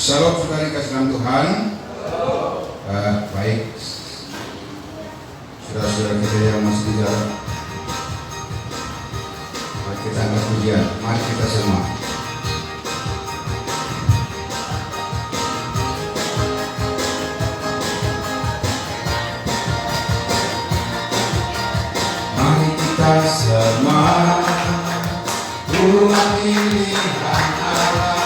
Shalom saudara kasih dalam Tuhan. Baik, saudara-saudara kita yang masih di jalan, mari kita angkat pujian. Mari kita semua. Mari kita semua umat pilihan Allah.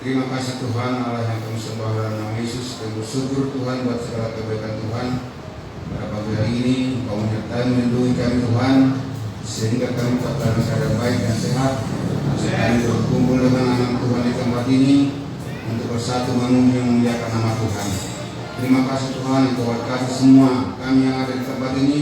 Terima kasih Tuhan Allah yang kami sembah dalam nama Yesus. Kami bersyukur Tuhan buat segala kebaikan Tuhan. Pada pagi hari ini Engkau menyertai melindungi kami Tuhan, sehingga kami tetap dalam keadaan baik dan sehat. Kami berkumpul dengan anak Tuhan di tempat ini untuk bersatu memuliakan nama Tuhan. Terima kasih Tuhan, Engkau berkati semua kami yang ada di tempat ini,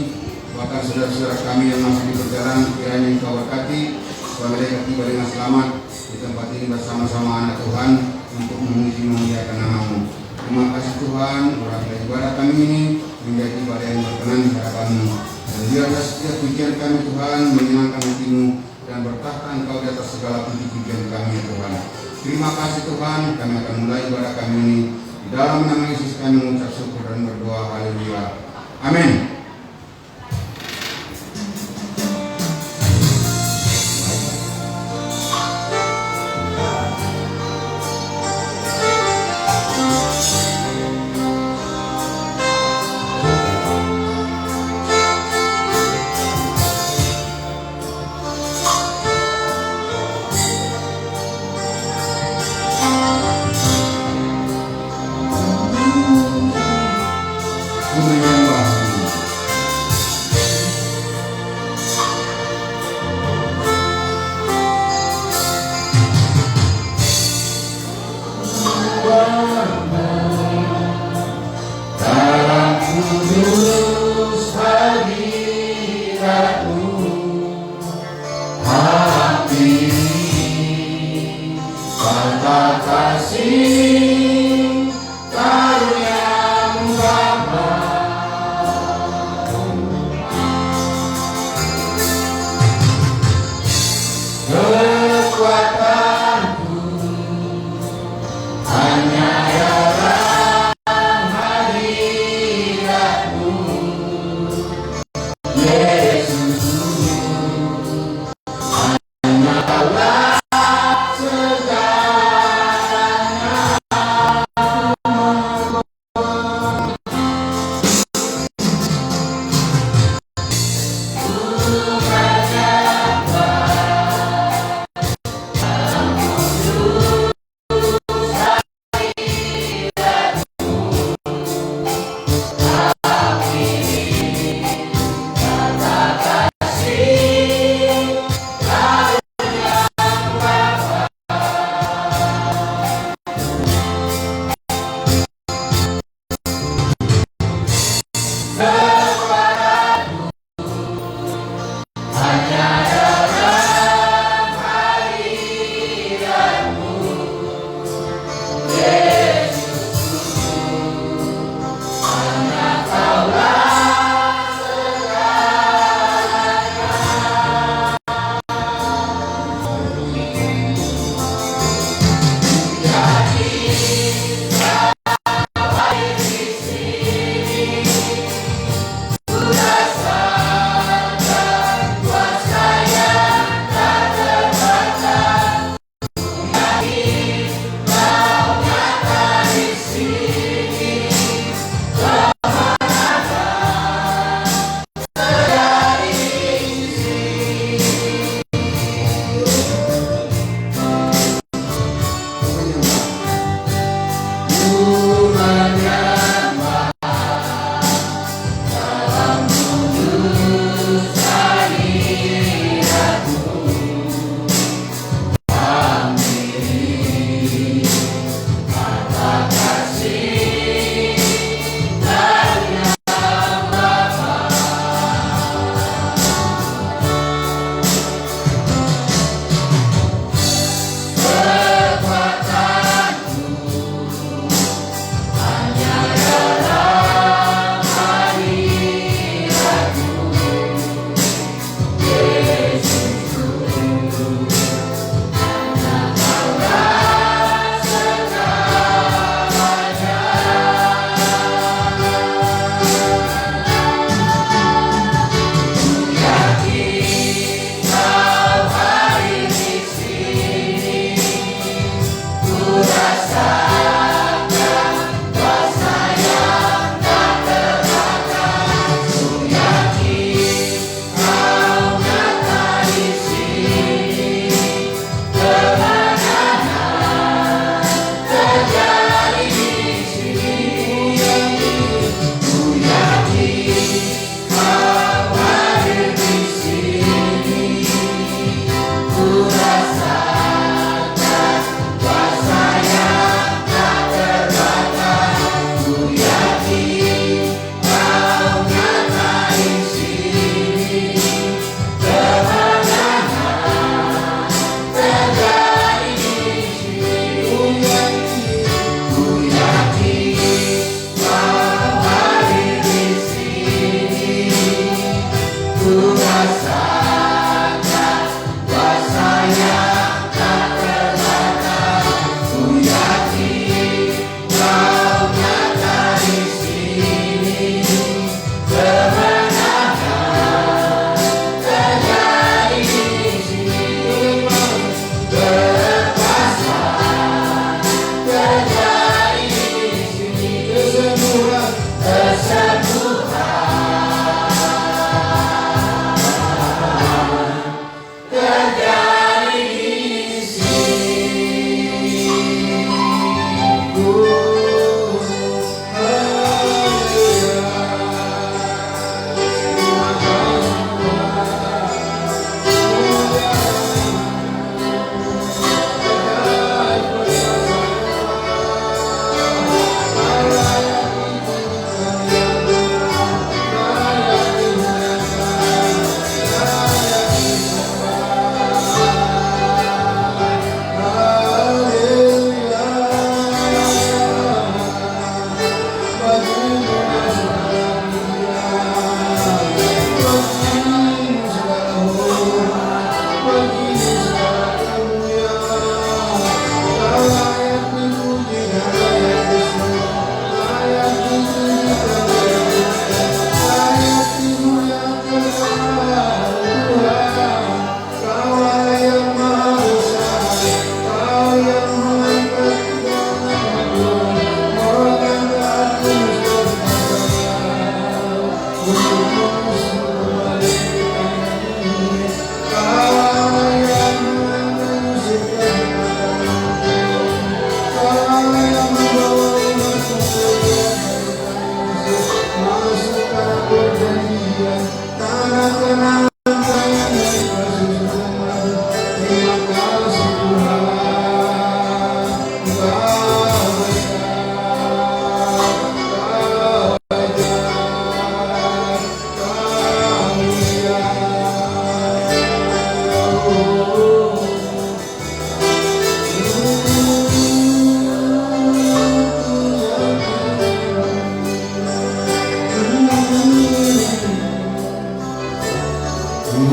bahkan saudara-saudara kami yang masih di perjalanan. Kiranya Engkau berkati supaya mereka tiba dengan selamat di tempat ini bersama-sama anak Tuhan untuk memuliakan nama-Mu. Terima kasih Tuhan, uraikan ibadah kami ini menjadi ibadah yang berkenan di hadapan-Mu. Dan biarlah setiap pujian kami Tuhan menyenangkan hati-Mu dan bertahta Engkau di atas segala puji-pujian kami Tuhan. Terima kasih Tuhan, kami akan mulai ibadah kami ini. Di dalam nama Yesus kami mengucap syukur dan berdoa. Haleluya. Amin. Menyembah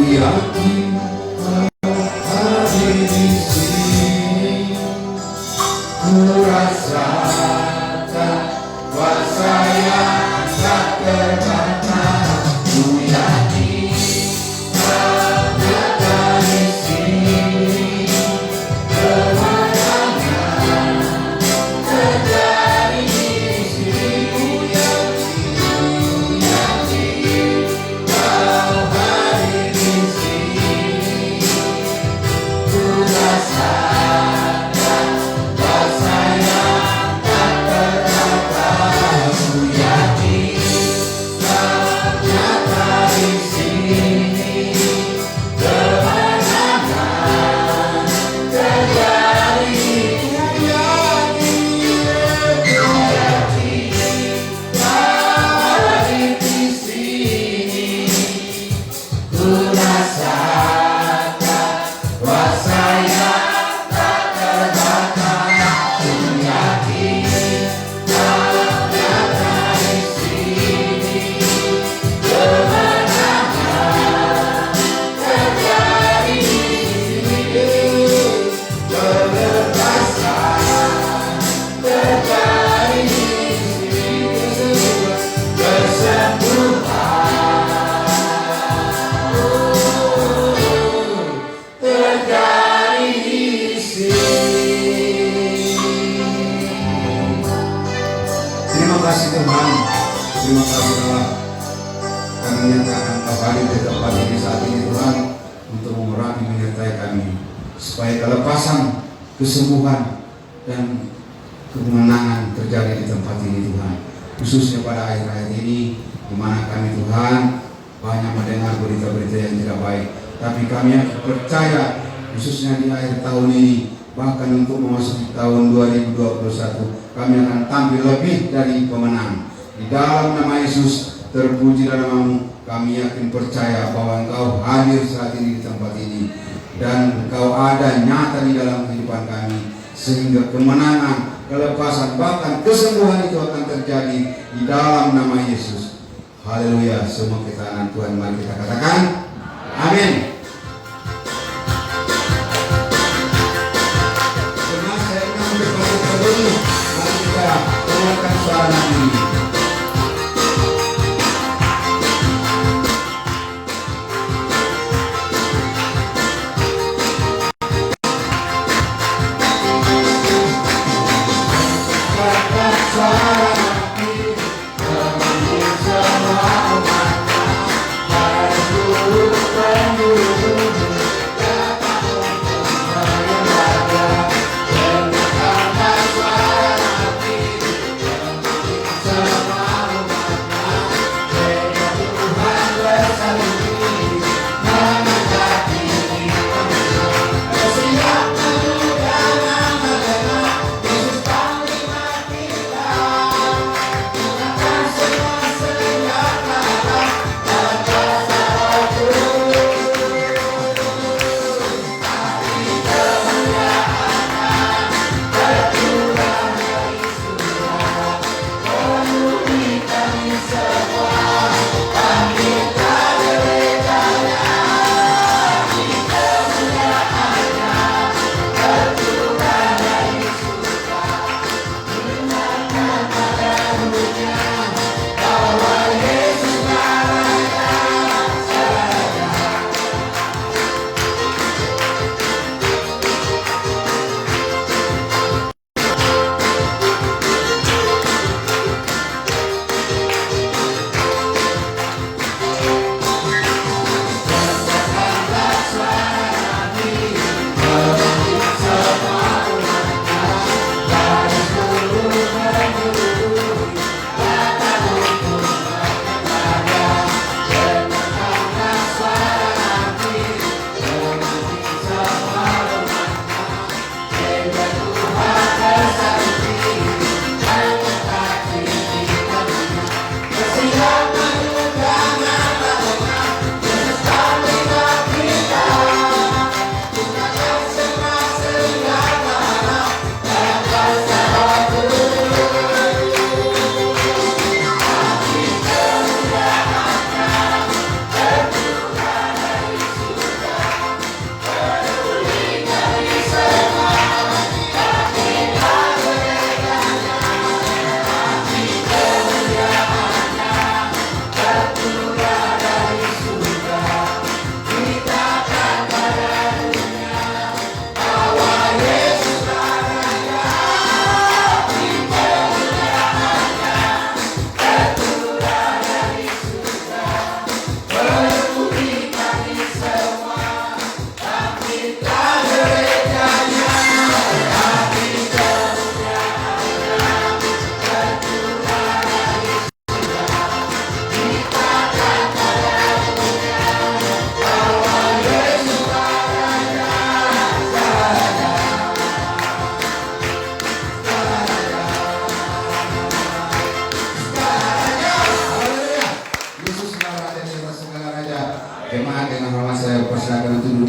yakin Kau hadir di sini. Ku rasakan kuasa yang tak terbatas. Ku yakin Kau ada di sini. Kemenangan terjadi di sini. Ku yakin Kau hadir di sini. Ku rasakan kuasa yang tak terbatas. Ku yakin Kau nyata di sini. Kemenangan terjadi. Ku yakin Kau hadir di sini. Ku rasakan kuasa yang tak terbatas. Ku yakin Kau nyata di sini. Kemenangan terjadi di sini. Kebebasan terjadi di sini. Kesembuhan terjadi di sini. Terima kasih Tuhan, terima kasih Allah. Kami nyatakan Kau hadir di tempat ini saat ini Tuhan, untuk mengurapi menyertai kami, supaya kelepasan, kesembuhan, dan kemenangan terjadi di tempat ini Tuhan. Khususnya pada akhir-akhir ini, di mana kami Tuhan banyak mendengar berita-berita yang tidak baik. Tapi kami percaya, khususnya di akhir tahun ini, bahkan untuk memasuki tahun 2021, kami akan tampil lebih dari pemenang. Di dalam nama Yesus, terpuji dalam namamu, kami yakin percaya bahwa Engkau hadir saat ini di tempat ini, dan Engkau ada nyata di dalam kehidupan kami, sehingga kemenangan, kelepasan, bahkan kesembuhan itu akan terjadi di dalam nama Yesus. Haleluya. Semua kita anak Tuhan, mari kita katakan amin. Sebenarnya saya ingin berkata dulu, mari kita dengarkan suara ini. Suara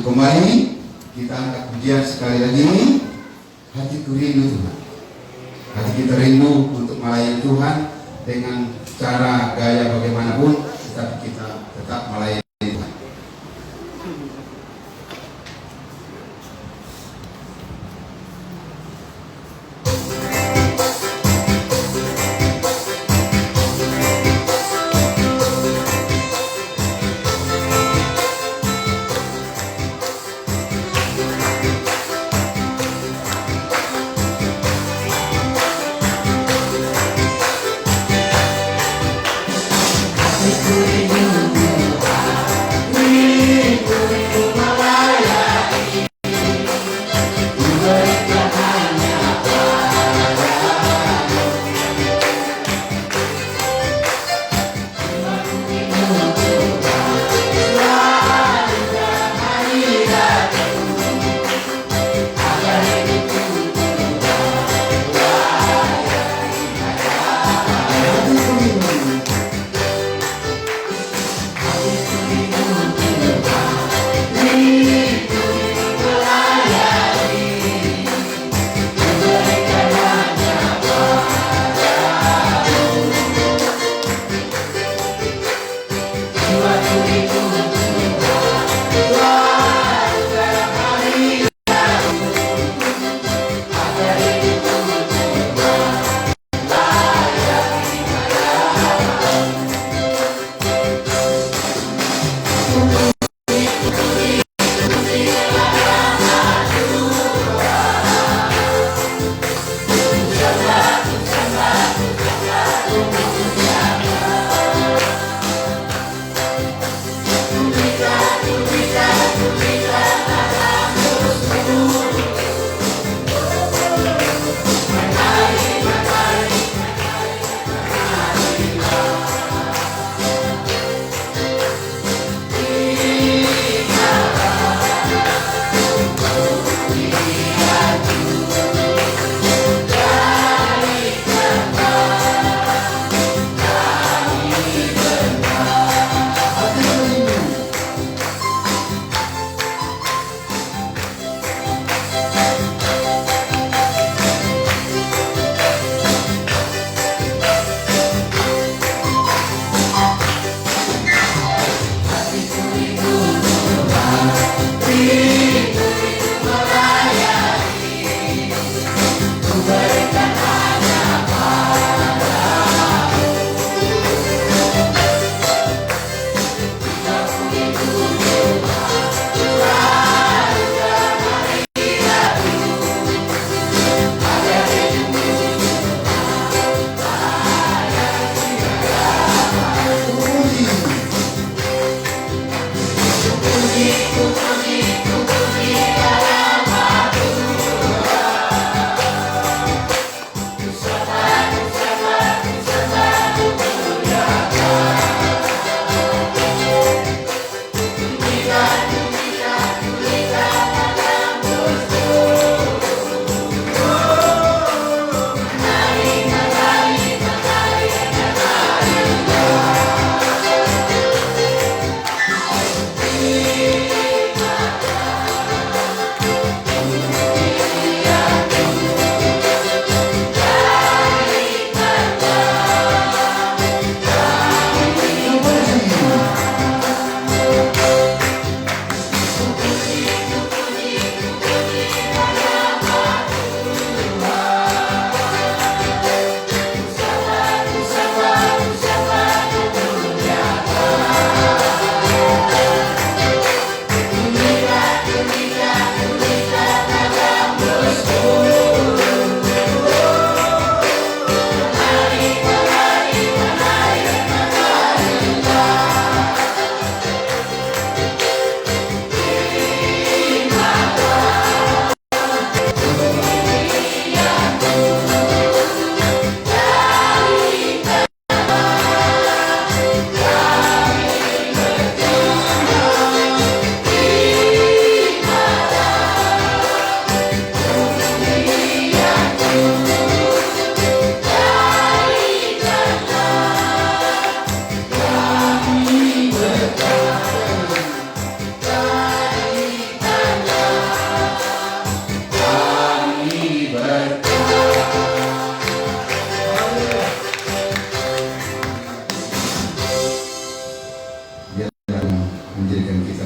kembali kita angkat pujian sekali lagi. Hatiku rindu Tuhan. Hati kita rindu untuk melayani Tuhan dengan cara gaya bagaimanapun, tetapi kita tetap melayani Tuhan. Hatiku rindu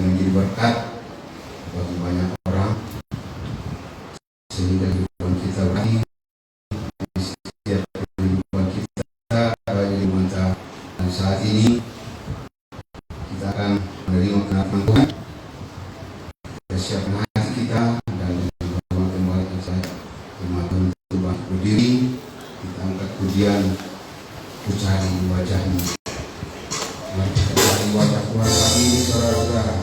menjadi berkat bagi banyak orang, sehingga kehidupan kita berarti di setiap kehidupan kita di masa dan saat ini kita akan menerima kenapan Tuhan. Kita siapkan hati kita dan kembali saya kematian Tuhan berdiri, kita angkat pujian ucapkan di wajahmu. Mari kita cari wajah Tuhan pagi ini, saudara-saudara.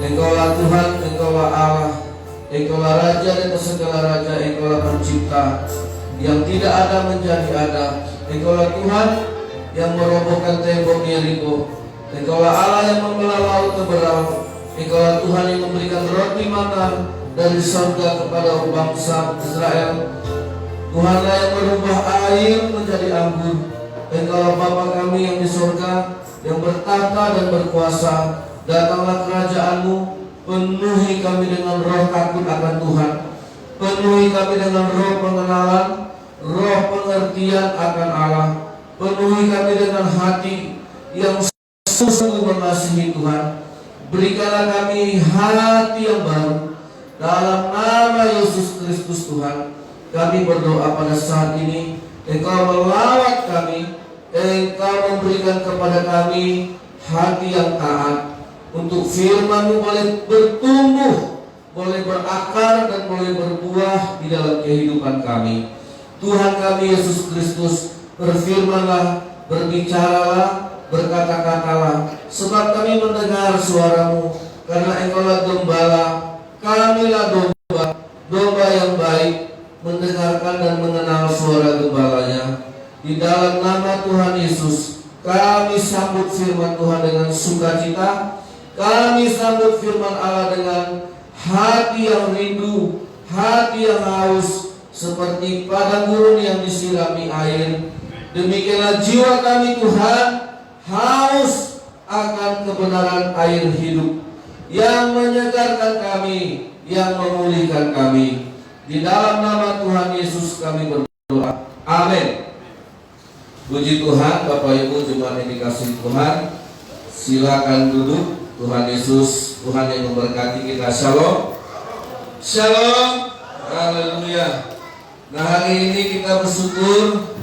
Engkaulah Tuhan, Engkaulah Allah, Engkaulah Raja di atas segala raja, Engkaulah pencipta yang tidak ada menjadi ada. Engkaulah Tuhan yang merobohkan tembok Yeriko. Engkaulah Allah yang membelah laut teberau. Engkaulah Tuhan yang memberikan roti mana dari surga kepada bangsa Israel. Tuhanlah yang merubah air menjadi anggur. Engkaulah Bapa kami yang di surga, yang bertata dan berkuasa. Datanglah kerajaanmu, penuhi kami dengan roh takut akan Tuhan. Penuhi kami dengan roh pengenalan, roh pengertian akan Allah. Penuhi kami dengan hati yang sungguh mengasihi Tuhan. Berikanlah kami hati yang baru. Dalam nama Yesus Kristus Tuhan, kami berdoa pada saat ini. Engkau melawat kami, Engkau memberikan kepada kami hati yang taat, untuk firman-Mu boleh bertumbuh, boleh berakar dan boleh berbuah di dalam kehidupan kami. Tuhan kami Yesus Kristus, berfirmanlah, berbicaralah, berkata-katalah, sebab kami mendengar suara-Mu. Karena Engkaulah gembala, kamilah domba, domba yang baik, mendengarkan dan mengenal suara gembalanya. Di dalam nama Tuhan Yesus, kami sambut firman Tuhan dengan sukacita. Kami sambut firman Allah dengan hati yang rindu, hati yang haus, seperti padang gurun yang disirami air. Demikianlah jiwa kami Tuhan, haus akan kebenaran air hidup yang menyegarkan kami, yang memulihkan kami. Di dalam nama Tuhan Yesus kami berdoa. Amin. Puji Tuhan. Bapak Ibu jemaat yang dikasihi Tuhan, silakan duduk. Tuhan Yesus, Tuhan yang memberkati kita. Shalom. Shalom. Haleluya. Nah, hari ini kita bersyukur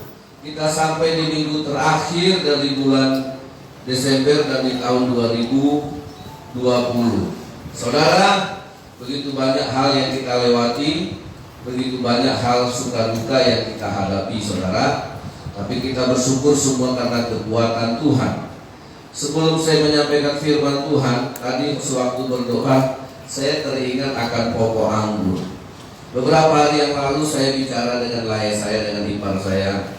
kita sampai di minggu terakhir dari bulan Desember dan di tahun 2020. Saudara, begitu banyak hal yang kita lewati, begitu banyak hal suka duka yang kita hadapi, saudara. Tapi kita bersyukur semua karena kekuatan Tuhan. Sebelum saya menyampaikan firman Tuhan, tadi sewaktu berdoa, saya teringat akan pokok anggur. Beberapa hari yang lalu saya bicara dengan layar saya, dengan ipar saya,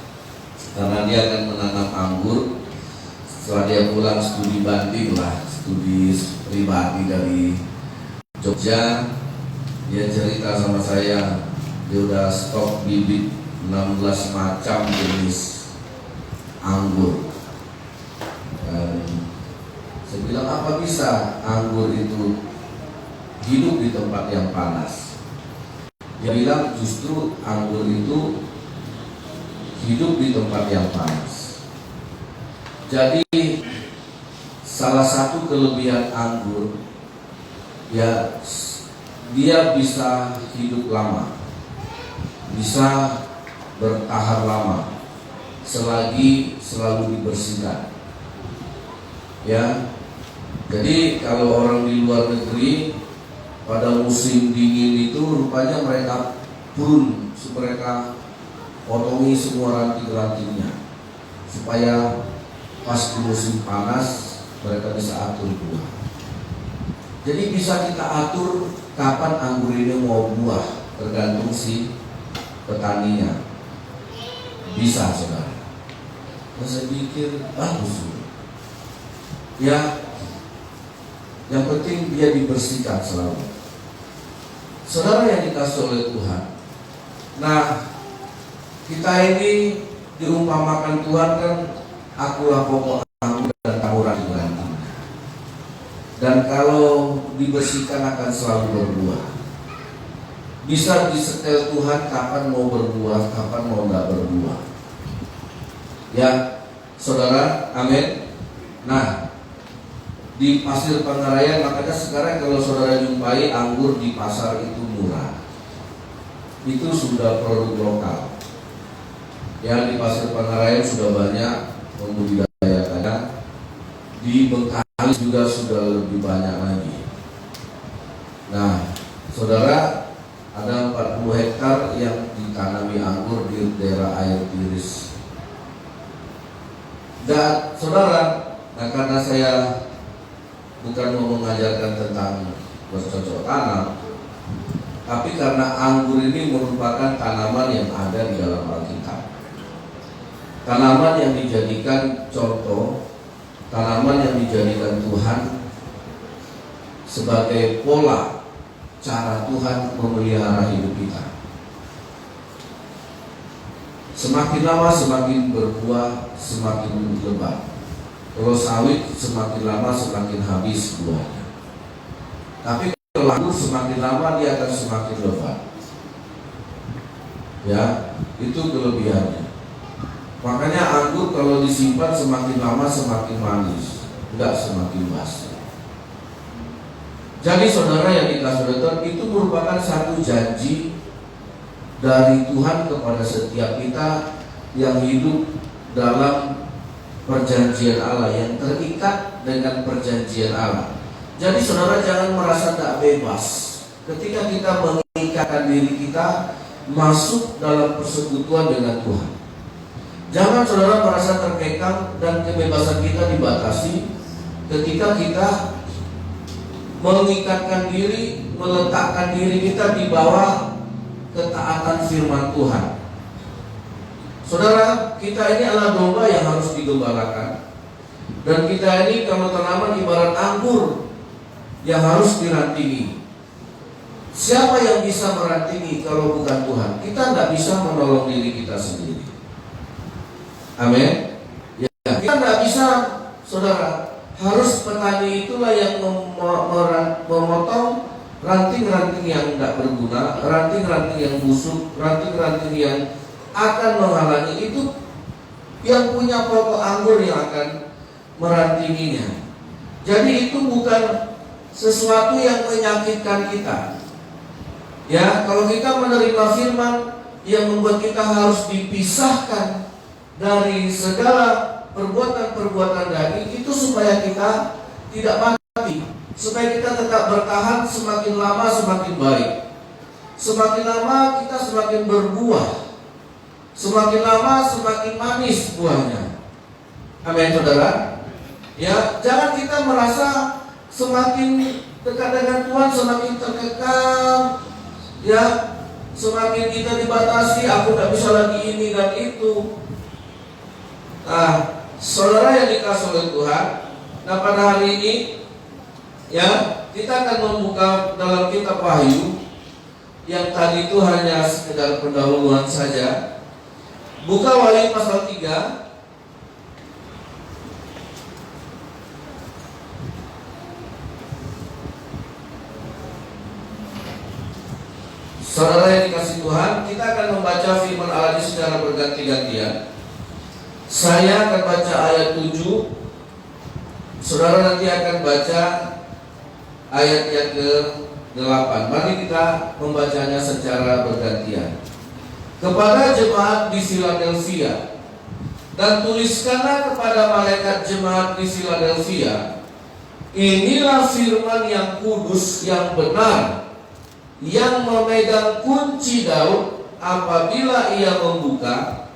karena dia akan menanam anggur. Setelah dia pulang studi banding lah, studi pribadi dari Jogja, dia cerita sama saya, dia udah stok bibit 16 macam jenis anggur. Dan saya bilang, apa bisa anggur itu hidup di tempat yang panas? Dia bilang justru anggur itu hidup di tempat yang panas. Jadi salah satu kelebihan anggur, ya, dia bisa hidup lama, bisa bertahan lama selagi selalu dibersihkan. Ya, jadi kalau orang di luar negeri pada musim dingin itu rupanya mereka prune, mereka potongi semua ranting-rantingnya supaya pas di musim panas mereka bisa atur buah. Jadi bisa kita atur kapan anggur ini mau buah, tergantung si petaninya. Bisa, saudara. Nah, saya pikir bagus. Ya, yang penting dia dibersihkan selalu. Saudara yang dikasihi oleh Tuhan. Nah, kita ini diumpamakan Tuhan kan, akulah pokok anggur dan kamu ranting-ranting. Dan kalau dibersihkan akan selalu berbuah. Bisa disetel Tuhan kapan mau berbuah, kapan mau nggak berbuah. Ya, saudara, amin. Nah, di Pasir Pangarayan, makanya sekarang kalau saudara jumpai anggur di pasar itu murah. Itu sudah produk lokal. Ya, di Pasir Pangarayan sudah banyak membudidayakannya. Di Bengkali juga sudah lebih banyak lagi. Nah, saudara, ada 40 hektar yang ditanami anggur di daerah air tiris. Dan saudara, nah karena saya bukan mau mengajarkan tentang bercocok tanam, tapi karena anggur ini merupakan tanaman yang ada di dalam Alkitab. Tanaman yang dijadikan contoh, tanaman yang dijadikan Tuhan sebagai pola cara Tuhan memelihara hidup kita. Semakin lama semakin berbuah, semakin lebat. Kalau sawit semakin lama semakin habis buahnya. Tapi kalau anggur semakin lama dia akan semakin lebat. Ya, itu kelebihannya. Makanya anggur kalau disimpan semakin lama semakin manis, enggak semakin basi. Jadi saudara yang dikasihi Tuhan, itu merupakan satu janji dari Tuhan kepada setiap kita yang hidup dalam perjanjian Allah, yang terikat dengan perjanjian Allah. Jadi saudara jangan merasa tidak bebas ketika kita mengikatkan diri kita masuk dalam persekutuan dengan Tuhan. Jangan saudara merasa terkekang dan kebebasan kita dibatasi ketika kita mengikatkan diri, meletakkan diri kita di bawah ketaatan firman Tuhan. Saudara, kita ini adalah domba yang harus digembalakan. Dan kita ini kalau tanaman ibarat anggur yang harus dirantingi. Siapa yang bisa merantingi kalau bukan Tuhan? Kita tidak bisa menolong diri kita sendiri. Amin. Ya, kita tidak bisa, saudara. Harus petani itulah yang memotong ranting-ranting yang tidak berguna, ranting-ranting yang busuk, ranting-ranting yang akan menghalangi. Itu yang punya pokok anggur yang akan merantinginya. Jadi itu bukan sesuatu yang menyakitkan kita. Ya, kalau kita menerima firman yang membuat kita harus dipisahkan dari segala perbuatan-perbuatan daging, itu supaya kita tidak mati, supaya kita tetap bertahan, semakin lama semakin baik. Semakin lama kita semakin berbuah, semakin lama semakin manis buahnya. Amin saudara. Ya, jangan kita merasa semakin dekat dengan Tuhan semakin terkekang. Ya, semakin kita dibatasi, aku tidak bisa lagi ini dan itu. Nah, saudara yang dikasihi oleh Tuhan, nah pada hari ini ya, kita akan membuka dalam kitab Wahyu yang tadi itu hanya sekedar pendahuluan saja. Buka Wahyu pasal 3. Saudara yang dikasihi Tuhan, kita akan membaca firman Allah ini secara berganti-gantian. Saya akan baca ayat 7, saudara nanti akan baca ayat yang ke-8. Mari kita membacanya secara bergantian. Kepada jemaat di Philadelphia, dan tuliskanlah kepada malaikat jemaat di Philadelphia, inilah firman yang kudus, yang benar, yang memegang kunci Daud. Apabila ia membuka,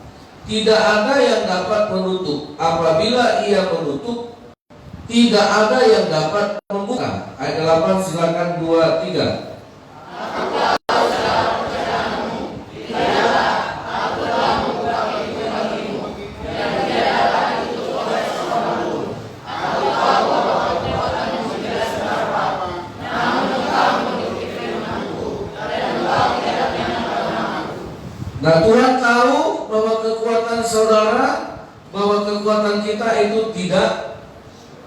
tidak ada yang dapat menutup. Apabila ia menutup, tidak ada yang dapat membuka. Ayat 8, silakan 2, 3. Nah, Tuhan tahu bahwa kekuatan saudara, bahwa kekuatan kita itu tidak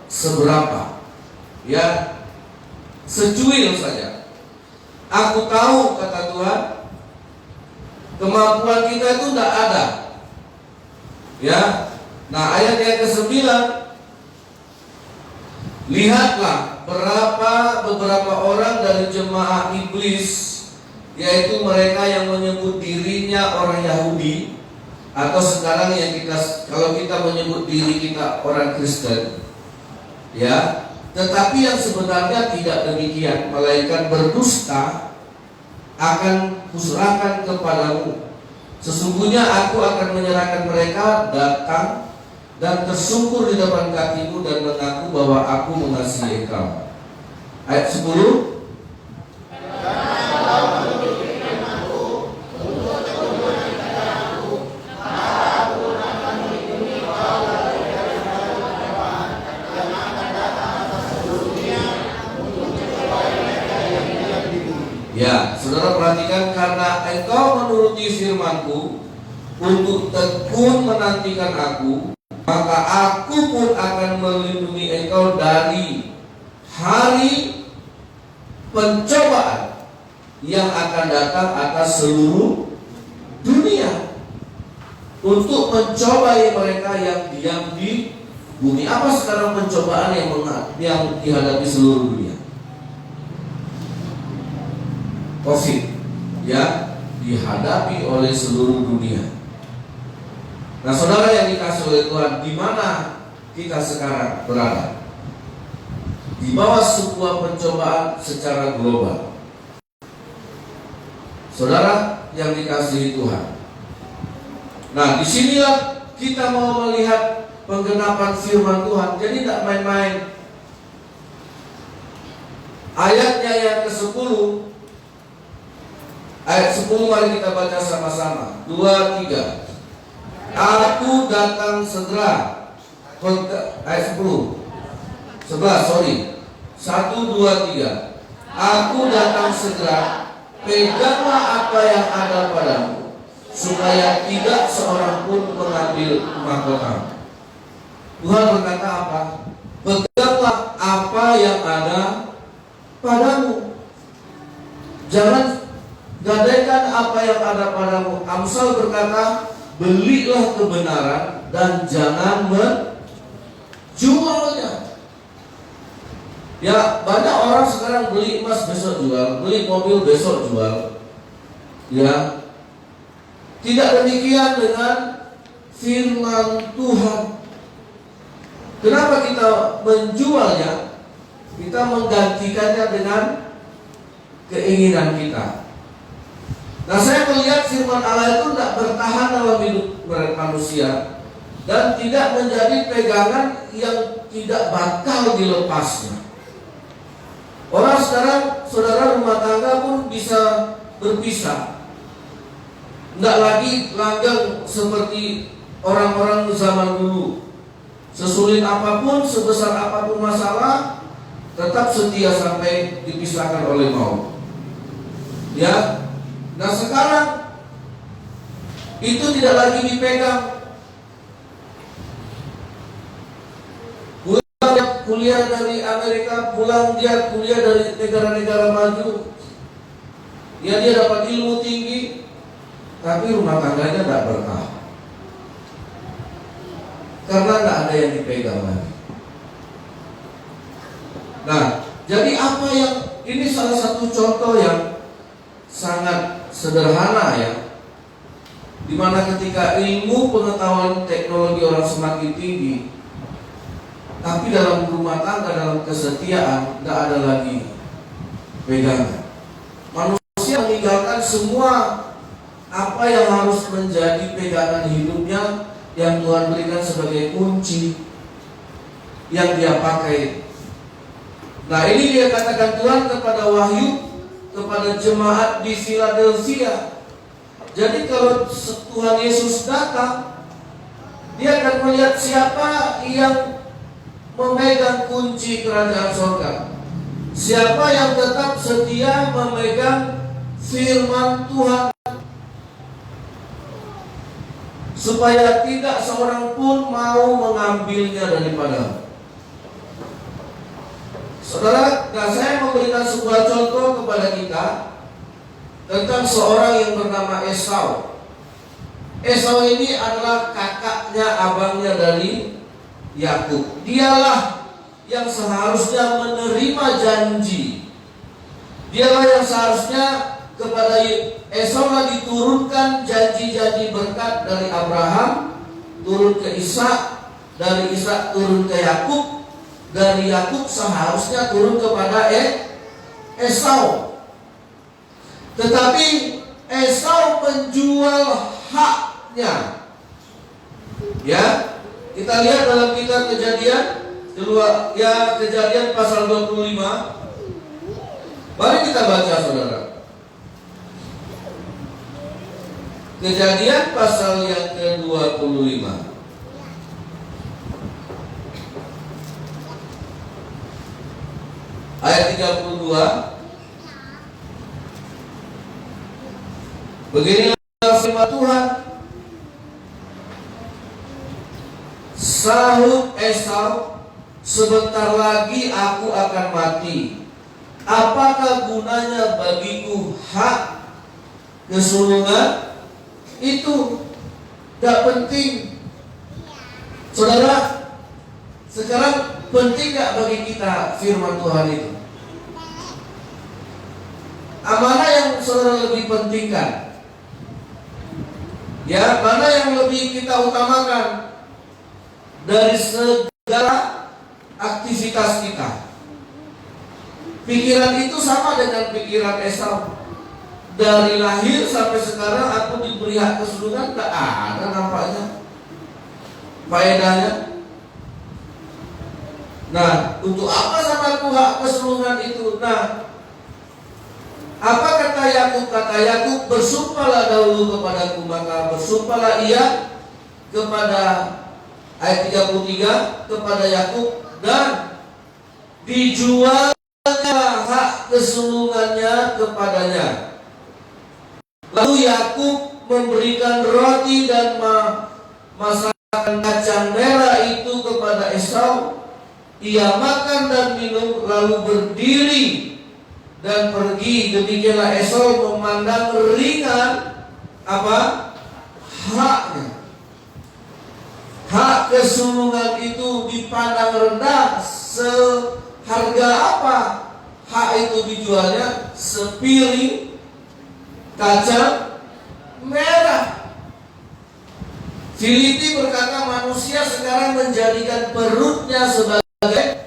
seberapa, ya, secuil saja. Aku tahu, kata Tuhan, kemampuan kita itu tidak ada, ya. Nah, ayat yang ke-9, lihatlah beberapa orang dari jemaah iblis, yaitu mereka yang menyebut dirinya orang Yahudi, atau sekarang yang kalau kita menyebut diri kita orang Kristen, ya, tetapi yang sebenarnya tidak demikian, melainkan berdusta, akan kuserahkan kepadamu. Sesungguhnya aku akan menyerahkan mereka datang dan tersungkur di depan kakimu dan mengaku bahwa aku mengasihi engkau. Ayat 10. Ya, saudara perhatikan, karena engkau menuruti firman-Ku untuk tekun menantikan aku, maka aku pun akan melindungi engkau dari hari pencobaan yang akan datang atas seluruh dunia untuk mencobai mereka yang diam di bumi. Apa sekarang pencobaan yang dihadapi seluruh dunia? COVID, ya, dihadapi oleh seluruh dunia. Nah, saudara yang dikasih oleh Tuhan, di mana kita sekarang berada? Di bawah sebuah pencobaan secara global. Saudara yang dikasihi Tuhan. Nah, disinilah kita mau melihat penggenapan firman Tuhan. Jadi tidak main-main. Ayatnya yang ke-10. Ayat 10 mari kita baca sama-sama. 2, 3. Aku datang segera. Ayat 10. 11, sorry. 1, 2, 3. Aku datang segera. Peganglah apa yang ada padamu, supaya tidak seorang pun mengambil mahkota. Tuhan berkata apa? Peganglah apa yang ada padamu. Jangan gadaikan apa yang ada padamu. Amsal berkata, belilah kebenaran dan jangan menjualnya. Ya, banyak orang sekarang beli emas besok jual, beli mobil besok jual. Ya, tidak demikian dengan firman Tuhan. Kenapa kita menjualnya? Kita menggantikannya dengan keinginan kita. Nah, saya melihat firman Allah itu tidak bertahan dalam hidup manusia dan tidak menjadi pegangan yang tidak bakal dilepasnya. Orang sekarang, saudara, rumah tangga pun bisa berpisah. Tidak lagi langgeng seperti orang-orang zaman dulu. Sesulit apapun, sebesar apapun masalah, tetap setia sampai dipisahkan oleh maut. Ya. Nah, sekarang itu tidak lagi dipegang. Pulang kuliah dari Amerika, pulang dia kuliah dari negara-negara maju. Ya, dia dapat ilmu tinggi, tapi rumah tangganya tidak berkah. Karena tidak ada yang dipegang lagi. Nah, jadi apa yang ini salah satu contoh yang sangat sederhana, ya, dimana ketika ilmu pengetahuan teknologi orang semakin tinggi, tapi dalam rumah tangga, dalam kesetiaan tidak ada lagi pegangan. Manusia meninggalkan semua apa yang harus menjadi pegangan hidupnya yang Tuhan berikan sebagai kunci yang dia pakai. Nah, ini dia katakan Tuhan kepada Wahyu, kepada jemaat di Philadelphia. Jadi kalau Tuhan Yesus datang, dia akan melihat siapa yang memegang kunci kerajaan surga, siapa yang tetap setia memegang firman Tuhan, supaya tidak seorang pun mau mengambilnya daripada. Saudara, nah saya memberikan sebuah contoh kepada kita tentang seorang yang bernama Esau. Esau ini adalah kakaknya, abangnya dari Yakub. Dialah yang seharusnya menerima janji. Dialah yang seharusnya kepada Esau diturunkan janji-janji berkat dari Abraham, turun ke Ishak, dari Ishak turun ke Yakub, dari Yakub seharusnya turun kepada Esau. Tetapi Esau menjual haknya. Ya, Kita lihat dalam kitab Kejadian Kejadian pasal 25. Mari kita baca, saudara. Kejadian pasal yang ke-25. Ayat 32. Beginilah firman Tuhan. Sahut Esau, sebentar lagi aku akan mati. Apakah gunanya bagiku hak kesulungan? Itu tidak penting. Saudara, sekarang penting gak bagi kita firman Tuhan itu? Mana yang saudara lebih pentingkan? Ya, mana yang lebih kita utamakan dari segala aktivitas kita? Pikiran itu sama dengan pikiran Esau. Dari lahir sampai sekarang aku diberi hak kesulungan, tak ada nampaknya faedahnya. Nah, untuk apa sama aku hak kesulungan itu? Nah, apa kata Yakub? Kata Yakub, bersumpahlah dahulu kepadaku, maka bersumpahlah ia kepada ayat 33 kepada Yakub, dan dijualnya hak kesulungannya kepadanya. Lalu Yakub memberikan roti dan masakan kacang merah itu kepada Esau. Ia makan dan minum, lalu berdiri dan pergi. Demikianlah Esau memandang ringan apa? Haknya. Hak kesulungan itu dipandang rendah. Seharga apa hak itu dijualnya? Sepiring kacang merah. Filipi berkata, manusia sekarang menjadikan perutnya sebagai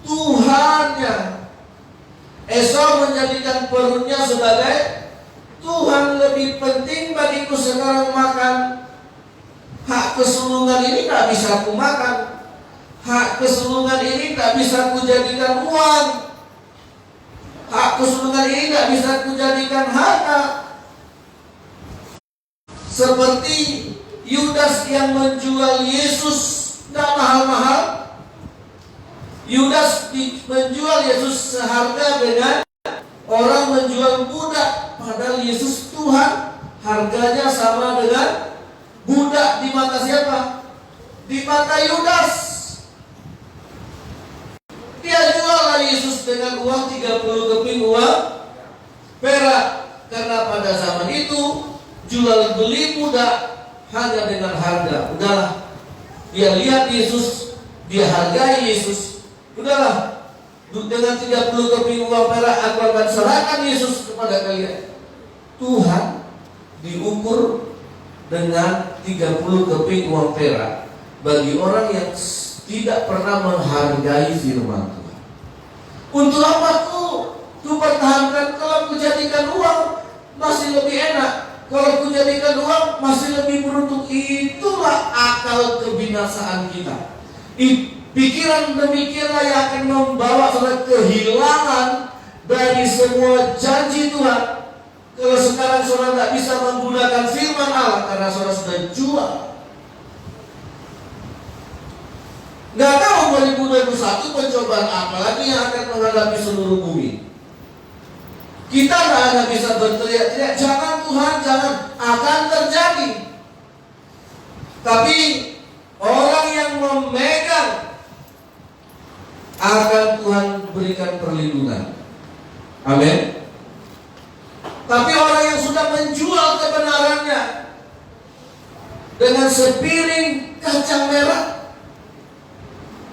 Tuhannya. Esau menjadikan perutnya sebagai Tuhan. Lebih penting bagiku sekarang makan. Hak kesulungan ini tak bisa aku makan. Hak kesulungan ini tak bisa aku jadikan uang. Hak kesulungan ini tak bisa aku jadikan harta. Seperti Yudas yang menjual Yesus tidak mahal-mahal. Yudas menjual Yesus seharga dengan orang menjual budak. Padahal Yesus Tuhan, harganya sama dengan budak di mata siapa? Di mata Yudas. Dia jual Yesus dengan uang 30 keping uang perak. Karena pada zaman itu jual beli budak hanya dengan harga. Udahlah, dia lihat Yesus, dia hargai Yesus. Udahlah, dengan 30 keping uang perak aku akan serahkan Yesus kepada kalian. Tuhan diukur dengan 30 keping uang perak bagi orang yang tidak pernah menghargai firman Tuhan. Untuk apa ku pertahankan? Kalau ku jadikan uang masih lebih enak. Kalau ku jadikan uang masih lebih beruntung. Itulah akal kebinasaan kita. Pikiran demikianlah yang akan membawa saudara kehilangan dari semua janji Tuhan. Kalau sekarang saudara tidak bisa menggunakan firman Allah karena saudara sudah jual. Nggak tahu 2021 pencobaan apa lagi yang akan menghadapi seluruh bumi. Kita tidak hanya bisa berteriak-teriak, jangan Tuhan, jangan, akan terjadi. Tapi orang yang memegang akan Tuhan berikan perlindungan. Amin. Tapi orang yang sudah menjual kebenarannya dengan sepiring kacang merah,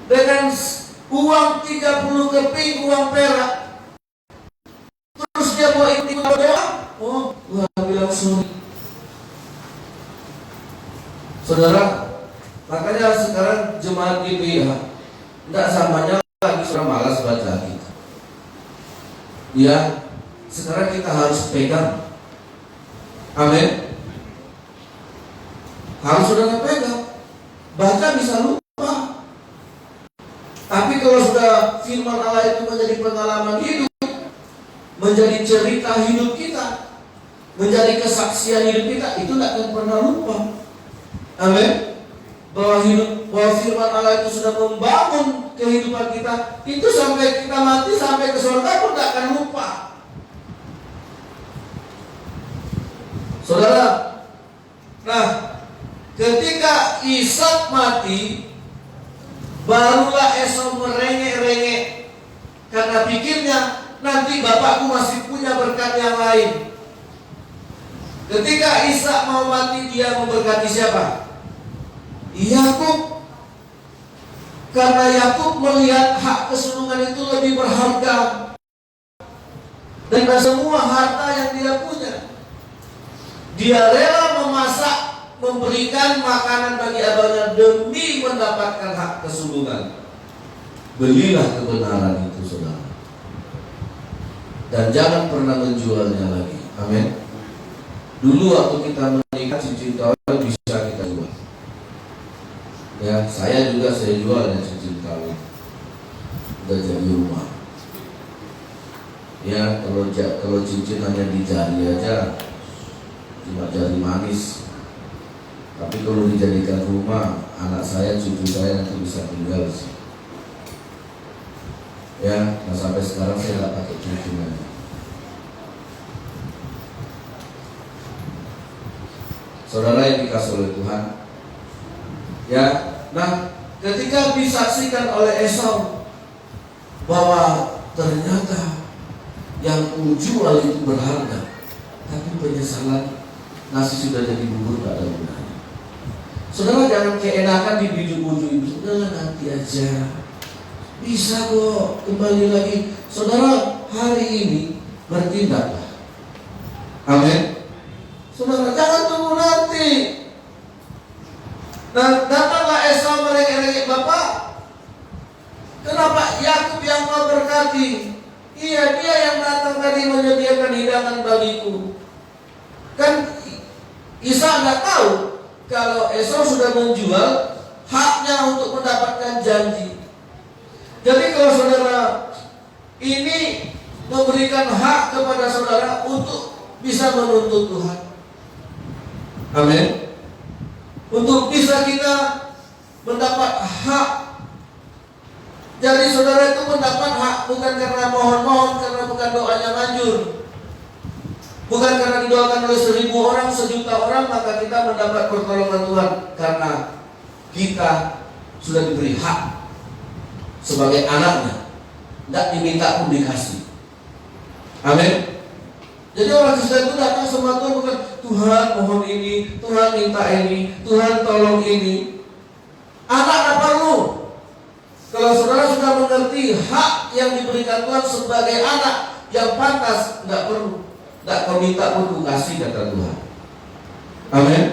dengan uang 30 keping uang perak, terus dia mau ikut berdoa, oh Tuhan bilang sorry. Saudara, makanya sekarang jemaat GBH tidak samanya lagi sudah malas baca kita. Ya, sekarang kita harus pegang. Amin. Harus sudah pegang. baca bisa lupa. Tapi kalau sudah firman Allah itu menjadi pengalaman hidup, menjadi cerita hidup kita, menjadi kesaksian hidup kita, itu tidak akan pernah lupa. Amin. Bahwa firman Allah itu sudah membangun kehidupan kita, itu sampai kita mati, sampai ke surga pun tidak akan lupa. Saudara, nah ketika Ishak mati, barulah Esau merengek-rengek karena pikirnya nanti bapakku masih punya berkat yang lain. Ketika Ishak mau mati, dia memberkati siapa? Yakub. Karena Yakub melihat hak kesulungan itu lebih berharga daripada semua harta yang dia punya. Dia rela memasak, memberikan makanan bagi abangnya demi mendapatkan hak kesulungan. Belilah kebenaran itu, saudara, dan jangan pernah menjualnya lagi. Amin. Dulu waktu kita menikah, cincin kawin bisa kita jual. Ya, saya jual ya cincin kawin. Udah jadi rumah. Ya, kalau cincin hanya di jari aja, cuma jari manis. Tapi kalau dijadikan rumah, anak saya, cucu saya nanti bisa tinggal sih. Ya, nah sampai sekarang saya nggak pakai cincin lagi. Saudara yang dikasih oleh Tuhan, ya, nah ketika disaksikan oleh Esau bahwa ternyata yang kujual itu berharga, tapi penyesalan nasi sudah jadi bubur gak ada gunanya. Saudara jangan keenakan dibujuk-bujuk ibu, sudahlah nanti aja, bisa kok kembali lagi. Saudara hari ini bertindaklah. Amin. Saudara jangan tunggu nanti. Dan datanglah Esau merengek-rengek, bapak, kenapa Yakub yang mau berkati? Iya, dia yang datang tadi menyediakan hidangan bagiku. Kan Ishak nggak tahu kalau Esau sudah menjual haknya untuk mendapatkan janji. Jadi kalau saudara ini memberikan hak kepada saudara untuk bisa menuntut Tuhan. Amin. Untuk bisa kita mendapat hak. Jadi saudara itu mendapat hak bukan karena mohon-mohon, karena bukan doanya manjur, bukan karena didoakan oleh 1000 orang, 1.000.000 orang, maka kita mendapat pertolongan Tuhan. Karena kita sudah diberi hak sebagai anaknya, tidak diminta pun dikasih. Amin. Jadi orang Kristen itu datang sama Tuhan bukan Tuhan mohon ini, Tuhan minta ini, Tuhan tolong ini. Anak tak perlu. Kalau saudara sudah mengerti hak yang diberikan Tuhan sebagai anak yang pantas, tidak perlu. Tidak kau minta pun ku kasih, kata Tuhan. Amin.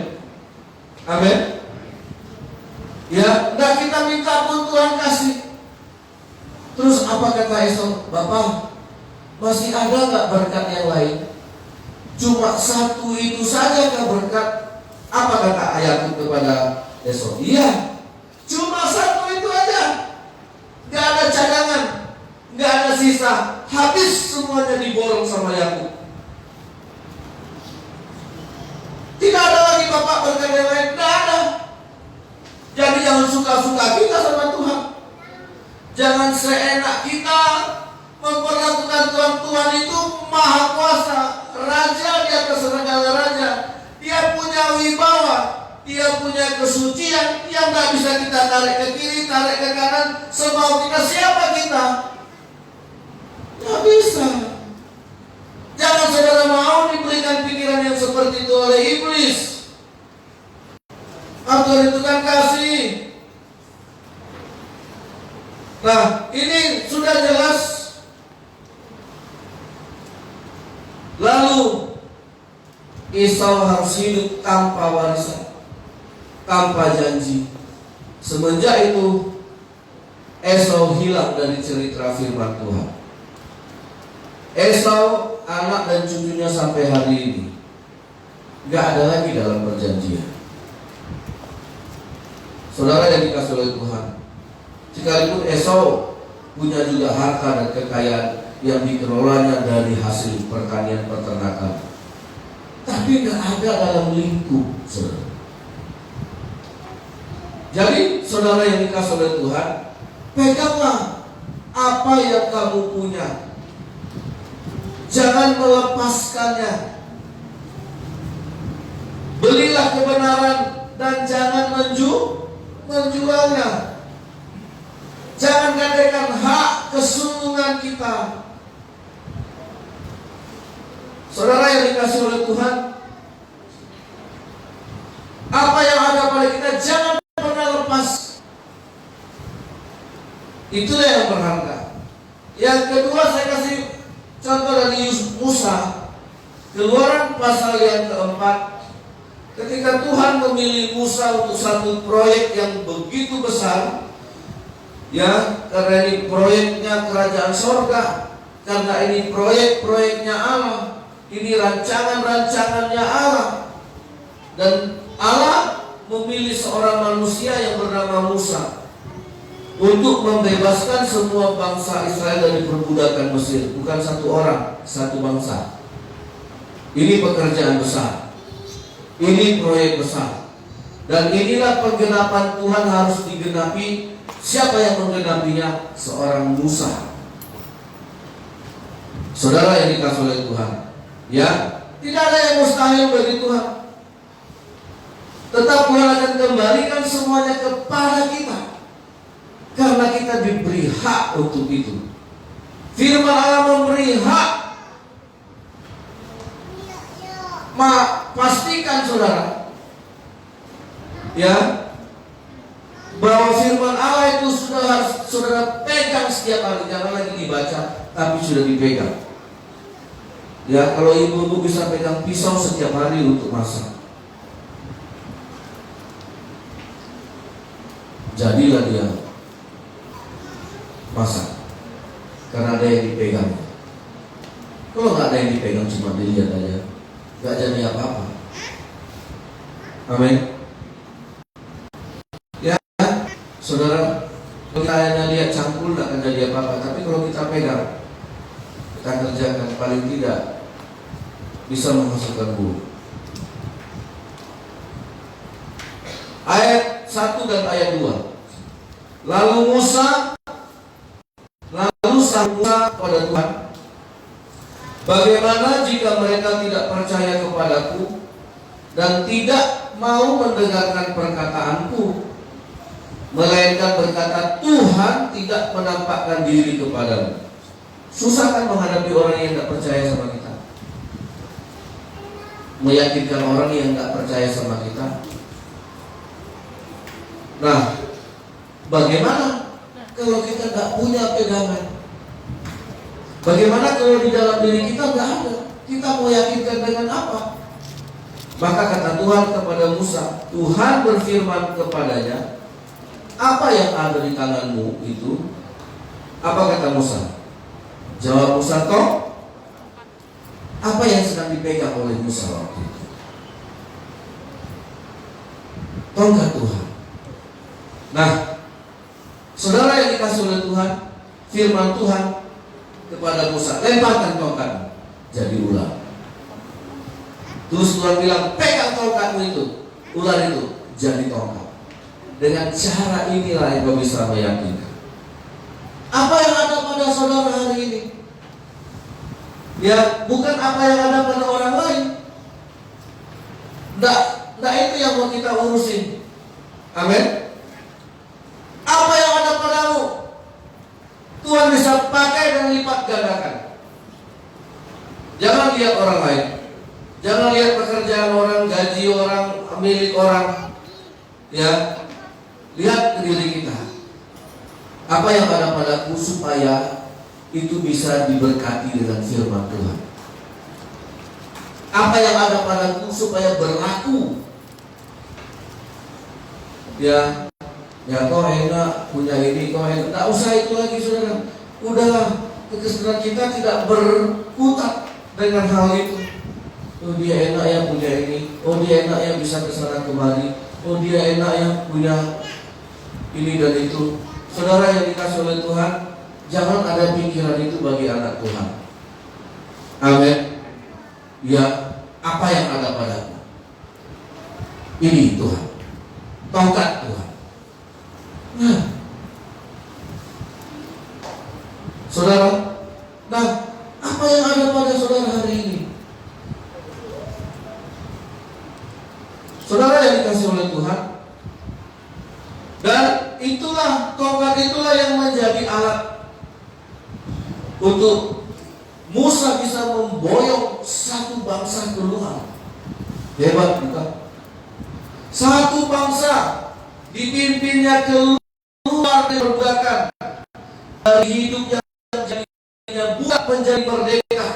Amin. Ya, tidak kita minta pun Tuhan kasih. Terus apa kata Esau? Bapak, masih ada nggak berkat yang lain? Cuma satu itu saja kah berkat? Apa kata Yakub kepada Esau? Iya, cuma satu itu aja. Gak ada cadangan, gak ada sisa, habis semuanya diborong sama Yakub. Tidak ada lagi bapak berkat yang lain, tidak ada. Jadi jangan suka-suka kita sama Tuhan. Jangan seenak kita memperlakukan Tuhan. Tuhan itu maha kuasa, raja di atas segala raja. Dia punya wibawa, dia punya kesucian yang tidak bisa kita tarik ke kiri, tarik ke kanan. Semau kita, siapa kita? Tidak bisa. Jangan saudara mau diberikan pikiran yang seperti itu oleh iblis. Atur itu kan kasih. Nah, ini sudah jelas. Lalu Esau harus hidup tanpa warisan, tanpa janji. Semenjak itu Esau hilang dari cerita firman Tuhan. Esau, anak dan cucunya sampai hari ini gak ada lagi dalam perjanjian. Saudara yang dikasih oleh Tuhan, sekalipun Esau punya juga harta dan kekayaan yang dikelolanya dari hasil pertanian peternakan, tapi nggak ada dalam lingkup saudara. Jadi saudara yang dikasih oleh Tuhan, peganglah apa yang kamu punya, jangan melepaskannya. Belilah kebenaran dan jangan menjualnya. Jangan gadaikan hak kesulungan kita. Saudara yang dikasih oleh Tuhan, apa yang ada pada kita jangan pernah lepas. Itulah yang berharga. Yang kedua, saya kasih contoh dari Musa. Keluaran pasal yang keempat, ketika Tuhan memilih Musa untuk satu proyek yang begitu besar, ya, karena ini proyeknya kerajaan sorga, karena ini proyeknya Allah, ini rancangannya Allah, dan Allah memilih seorang manusia yang bernama Musa untuk membebaskan semua bangsa Israel dari perbudakan Mesir. Bukan satu orang, satu bangsa. Ini pekerjaan besar, ini proyek besar, dan inilah penggenapan Tuhan harus digenapi. Siapa yang menggenapinya? Seorang Musa. Saudara yang dikasih oleh Tuhan, ya, tidak ada yang mustahil bagi Tuhan. Tetap Tuhan akan kembalikan semuanya kepada kita, karena kita diberi hak untuk itu. Firman Allah memberi hak. Pastikan saudara, ya, bahwa firman Allah itu sudah harus saudara pegang setiap hari. Jangan lagi dibaca, tapi sudah dipegang. Ya, kalau ibu-ibu bisa pegang pisau setiap hari untuk masak, jadilah dia masak, karena ada yang dipegang. Kalau nggak ada yang dipegang, cuma dilihat aja, nggak jadi apa-apa. Amin. Ya, saudara, kita hanya lihat cangkul nggak akan jadi apa-apa, tapi kalau kita pegang, kita kerjakan, paling tidak bisa menghasilkan buah. Ayat 1 dan ayat 2. Lalu Musa pada Tuhan, bagaimana jika mereka tidak percaya kepadaku dan tidak mau mendengarkan perkataanku, melainkan berkata, Tuhan tidak menampakkan diri kepadamu. Susah kan menghadapi orang yang tidak percaya sama kita, meyakinkan orang yang tidak percaya sama kita. Nah, bagaimana kalau kita tidak punya pegangan? Bagaimana kalau di dalam diri kita nggak ada? Kita mau yakinkan dengan apa? Maka kata Tuhan kepada Musa, Tuhan berfirman kepadanya, apa yang ada di tanganmu itu? Apa kata Musa? Jawab Musa, toh? Apa yang sedang dipegang oleh Musa waktu itu? Tongkat Tuhan. Nah, saudara yang dikasih oleh Tuhan, firman Tuhan kepada Musa, lemparkan tongkat jadi ular. Terus Tuhan bilang, pegang tongkatmu itu, ular itu jadi tongkat. Dengan cara inilah yang kau bisa meyakinkan. Apa yang ada pada saudara hari ini? Ya, bukan apa yang ada pada orang lain. Nggak itu yang mau kita urusin. Amin. Apa yang ada padamu, Tuhan bisa pakai dan lipat gandakan. Jangan lihat orang lain, jangan lihat pekerjaan orang, gaji orang, milik orang. Ya, lihat ke diri kita. Apa yang ada padaku supaya itu bisa diberkati dengan firman Tuhan. Apa yang ada padaku supaya berlaku. Ya, kau enak punya ini, kau enak. Tak usah itu lagi saudara. Udahlah, kekristenan kita tidak berkutat dengan hal itu. Oh dia enak ya punya ini, oh dia enak ya bisa kesana kemari, oh dia enak ya punya ini dan itu. Saudara yang dikasih oleh Tuhan, jangan ada pikiran itu bagi anak Tuhan. Amin. Ya, apa yang ada padamu? Ini Tuhan, taukat Tuhan. Nah, saudara, nah, apa yang ada pada saudara hari ini? Saudara yang dikasih oleh Tuhan, dan itulah tongkat, itulah yang menjadi alat untuk Musa bisa memboyong satu bangsa keluar. Hebat bukan? Satu bangsa dipimpinnya keluar dari perbudakan, dari hidup yang jadinya bukan menjadi merdeka.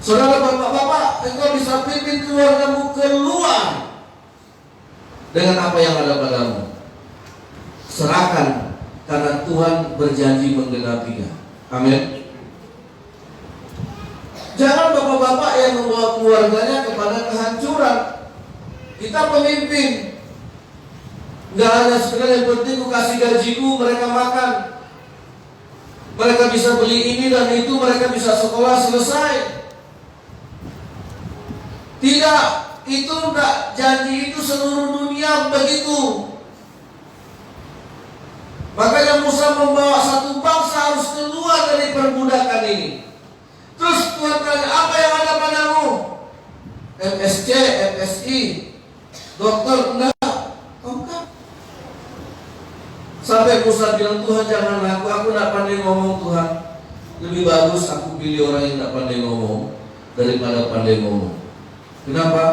Saudara, bapak-bapak, engkau bisa pimpin keluargamu keluar dengan apa yang ada padamu. Serahkan, karena Tuhan berjanji menggenapinya. Amin. Jangan bapak-bapak yang membawa keluarganya kepada kehancuran. Kita pemimpin, nggak hanya sekedar yang penting ku kasih gajiku, mereka makan, mereka bisa beli ini dan itu, mereka bisa sekolah selesai. Tidak, itu enggak, janji itu seluruh dunia begitu. Makanya Musa membawa satu bangsa harus keluar dari perbudakan ini. Terus Tuhan tanya, apa yang ada padamu? MSc, MSI, dokter, enggak, enggak. Sampai Musa bilang, Tuhan jangan aku enggak pandai ngomong Tuhan. Lebih bagus aku pilih orang yang enggak pandai ngomong daripada pandai ngomong. Kenapa?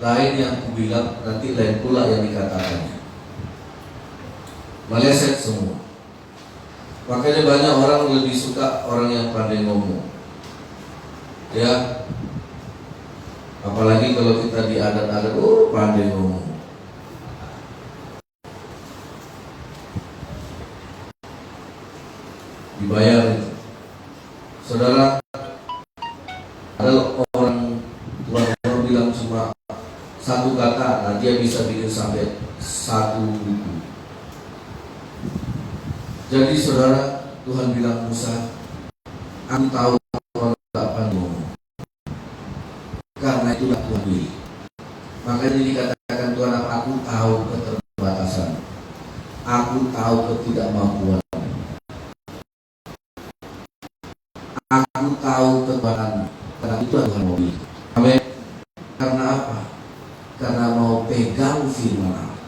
Lain yang aku bilang, nanti lain pula yang dikatakannya. Meleset semua. Makanya banyak orang lebih suka orang yang pandai ngomong. Ya, apalagi kalau kita di adat-adat, pandai ngomong. Dibayar itu. Saudara, ada orang bilang cuma satu kata, nah dia bisa bikin sampai satu buku. Jadi saudara, Tuhan bilang Musa, aku tahu orang tak pandai ngomong. Karena itulah Tuhan pilih. Makanya dikatakan Tuhan, aku tahu keterbatasan, aku tahu ketidakmampuan, aku tahu kekuatan. Karena itu Tuhan mau pilih. Amin. Karena apa? Karena mau pegang firman Allah.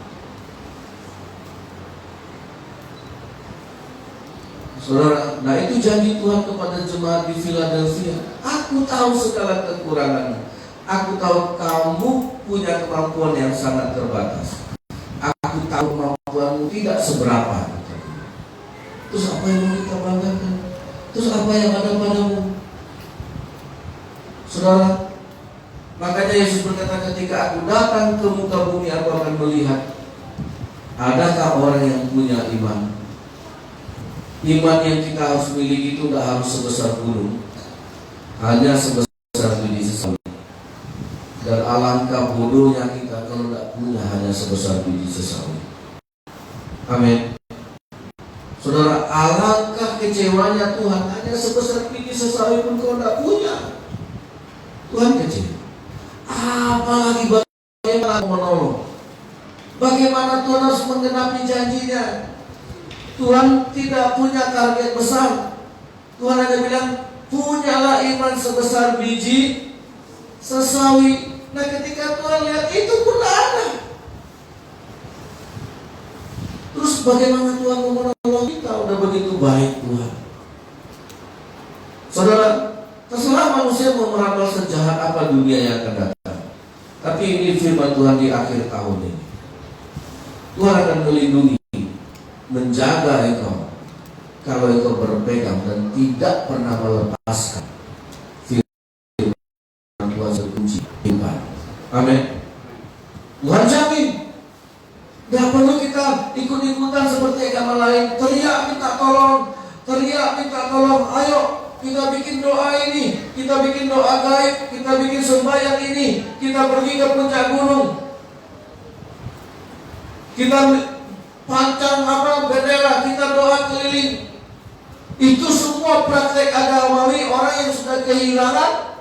Saudara, nah itu janji Tuhan kepada jemaat di Philadelphia. Aku tahu segala kekuranganmu. Aku tahu kamu punya kemampuan yang sangat terbatas. Aku tahu kemampuanmu tidak seberapa. Terus apa yang mau kita banggakan? Terus apa yang ada padamu? Saudara, makanya Yesus berkata, ketika aku datang ke muka bumi, aku akan melihat adakah orang yang punya iman. Iman yang kita harus miliki itu tidak harus sebesar gunung, hanya sebesar biji sesawi. Dan alangkah bodohnya kita kalau tidak punya hanya sebesar biji sesawi. Amin. Saudara, alangkah kecewanya Tuhan, hanya sebesar biji sesawi pun kau tidak punya. Tuhan kecewa. Apalagi bagaimana menolong? Bagaimana Tuhan harus menggenapi janjinya? Tuhan tidak punya target besar. Tuhan hanya bilang, punyalah iman sebesar biji sesawi. Nah ketika Tuhan lihat itu pun tidak ada. Terus bagaimana Tuhan mau menolong kita? Udah begitu baik Tuhan. Saudara, terserah manusia mau meramal sejahat apa dunia yang akan datang. Tapi ini firman Tuhan di akhir tahun ini. Tuhan akan melindungi, menjaga engkau kalau engkau berpegang dan tidak pernah melepaskan firman Tuhan sekunci iman. Amin. Tuhan jamin. Tidak perlu kita ikut-ikutan seperti agama lain, teriak minta tolong, teriak minta tolong. Ayo kita bikin doa ini, kita bikin doa gaib, kita bikin sembahyang ini, kita pergi ke puncak gunung, kita pancang bendera, kita doa keliling. Itu semua praktek agamawi orang yang sudah kehilangan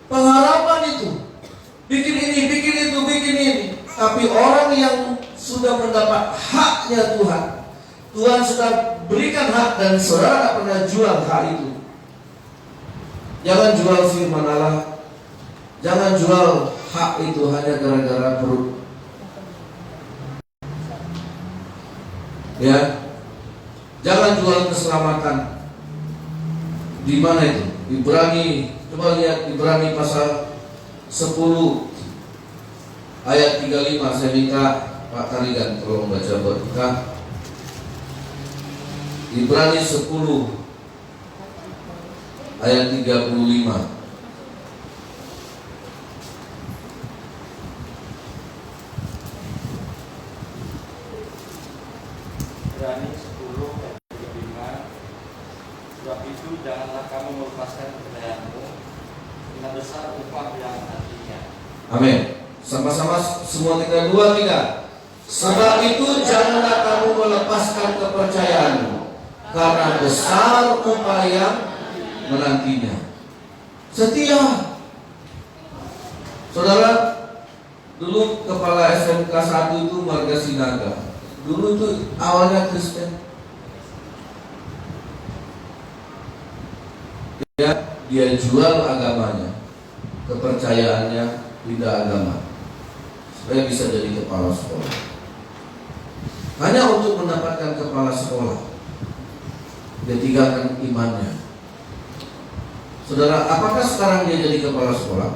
pengharapan itu. Bikin ini, bikin itu, bikin ini. Tapi orang yang sudah mendapat haknya Tuhan, Tuhan sudah berikan hak dan saudara tak pernah jual hak itu. Jangan jual firman Allah. Jangan jual hak itu hanya gara-gara perut. Ya, jangan jual keselamatan. Di mana itu? Ibrani, coba lihat Ibrani pasal 10 ayat 35. Saya minta Pak Tarigan kalau membaca buat kita. Ibrani 10 ayat 35. Ibrani 10 ayat 35. Sebab itu janganlah kamu melepaskan kepercayaanmu, dengan besar upah yang nantinya. Amin. Sama-sama semua 3, 2, 3. Sebab itu janganlah kamu melepaskan kepercayaanmu, karena besar upah yang menantinya. Setia. Saudara, dulu kepala SMK 1 itu Marga Sinaga. Dulu itu awalnya Kristen. Dia jual agamanya, kepercayaannya tidak agama, supaya bisa jadi kepala sekolah. Hanya untuk mendapatkan kepala sekolah, dia tinggalkan imannya. Saudara, apakah sekarang dia jadi kepala sekolah?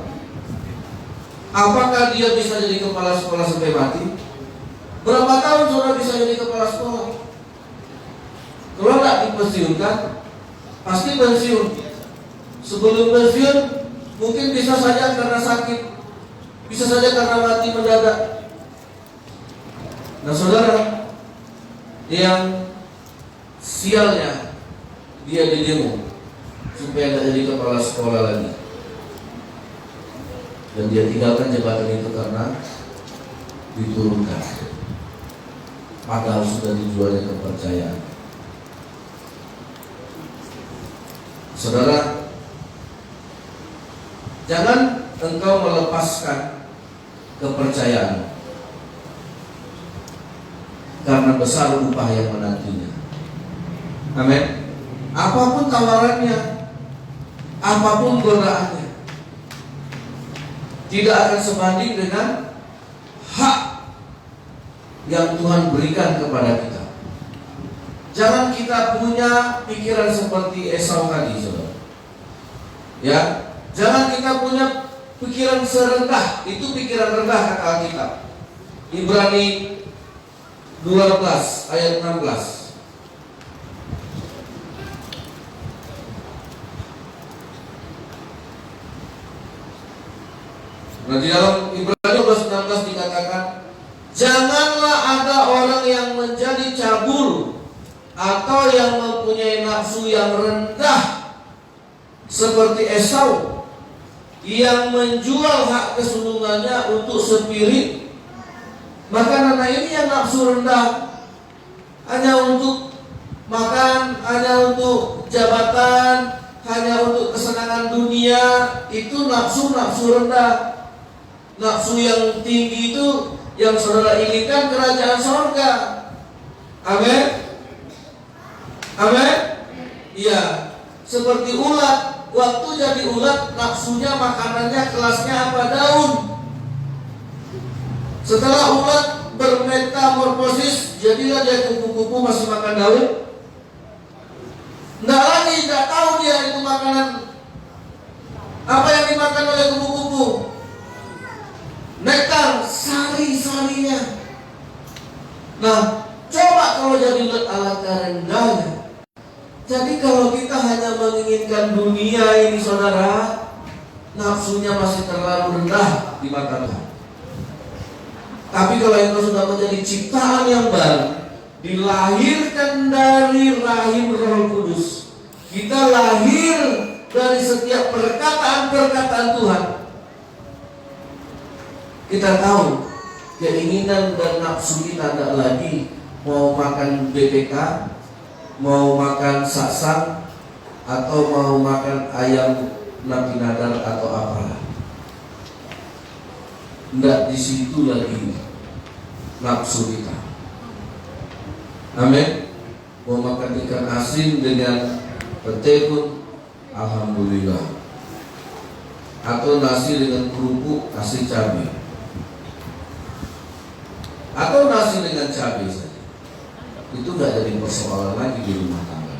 Apakah dia bisa jadi kepala sekolah sampai mati? Berapa tahun saudara bisa jadi kepala sekolah? Kalau tidak dipensiunkan, pasti pensiun. Sebelum pensiun, mungkin bisa saja karena sakit, bisa saja karena mati mendadak. Nah saudara, yang sialnya dia didemo supaya tidak jadi kepala sekolah lagi, dan dia tinggalkan jabatan itu karena diturunkan, padahal sudah dijualnya kepercayaan. Saudara, jangan engkau melepaskan kepercayaan, karena besar upah yang menantinya. Amin. Apapun tawarannya, apapun godaannya, tidak akan sebanding dengan hak yang Tuhan berikan kepada kita. Jangan kita punya pikiran seperti Esau tadi, saudara. Ya, jangan kita punya pikiran serendah, itu pikiran rendah kata Alkitab. Ibrani 12 ayat 16. Nah, di dalam Ibrani 12:16 dikatakan, janganlah ada orang yang menjadi cabul atau yang mempunyai nafsu yang rendah seperti Esau, yang menjual hak kesulungannya untuk sepirit. Maka anak ini yang nafsu rendah, hanya untuk makan, hanya untuk jabatan, hanya untuk kesenangan dunia, itu nafsu rendah. Nafsu yang tinggi itu yang saudara inginkan kerajaan sorga. Amin. Amin. Iya. Seperti ulat, waktu jadi ulat nafsunya makanannya kelasnya apa? Daun. Setelah ulat bermetamorfosis, jadilah dia kupu-kupu masih makan daun. Nggak lagi, nggak tahu dia itu makanan apa yang dimakan oleh kupu-kupu. Nektar, sari-sarinya. Nah, coba kalau jadi alangkah rendahnya. Jadi kalau kita hanya menginginkan dunia ini, saudara, nafsunya masih terlalu rendah di mata Tuhan. Tapi kalau engkau sudah menjadi ciptaan yang baru, dilahirkan dari rahim Roh Kudus, kita lahir dari setiap perkataan-perkataan Tuhan. Kita tahu keinginan dan nafsu kita tidak lagi mau makan BPK, mau makan saksang, atau mau makan ayam nabi nadar atau apalah. Tidak di situ lagi nafsu kita. Amin. Mau makan ikan asin dengan pete pun alhamdulillah. Atau nasi dengan kerupuk nasi cabai. Atau nasi dengan cabai saja. Itu nggak jadi persoalan lagi di rumah tangga.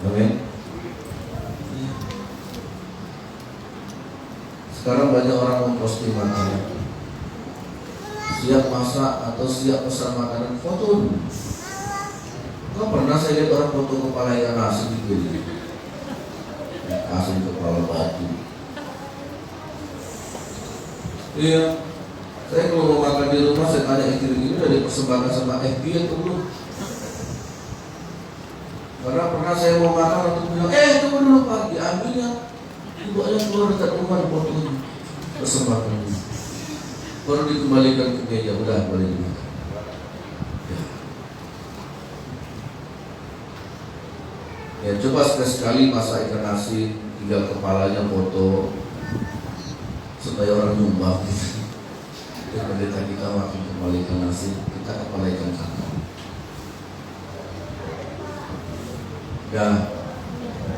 Amin. Sekarang banyak orang memposting makanan, siap masak atau siap pesan makanan, foto dulu. Kau pernah saya lihat orang foto kepala ikan asin gitu, asin kepala batu. Iya, saya kalau mau makan di rumah saya tanya istri ini udah dipersembahkan sama FB atau belum? Karena pernah saya mau makan untuk bilang, tunggu dulu Pak, diambilnya. Ibu ayah keluar dekat rumah fotonya, persembahkan dulu. Baru dikembalikan ke meja, udah boleh dimakan. Ya coba sekali masak ikan asin, tinggal kepalanya foto, supaya orang nyumbang. Ya pendeta kita makin kepala ikan asin, kita kepala ikan kakap.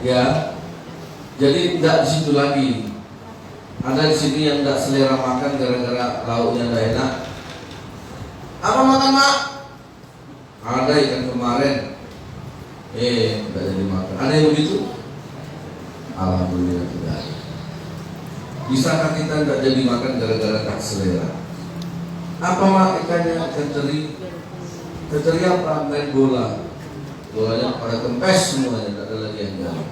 Ya. Jadi tidak di situ lagi. Ada di sini yang tidak selera makan gara-gara lauknya tidak enak. Apa makan mak? Ada ikan kemarin. Tidak jadi makan. Ada yang begitu? Alhamdulillah tidak ada. Bisakah kita tidak jadi makan gara-gara tak selera? Apa mak ikannya? Ikan teri. Ikan teri apa? Main bola. Bolanya pada kempes semuanya. Tidak ada lagi yang jalan.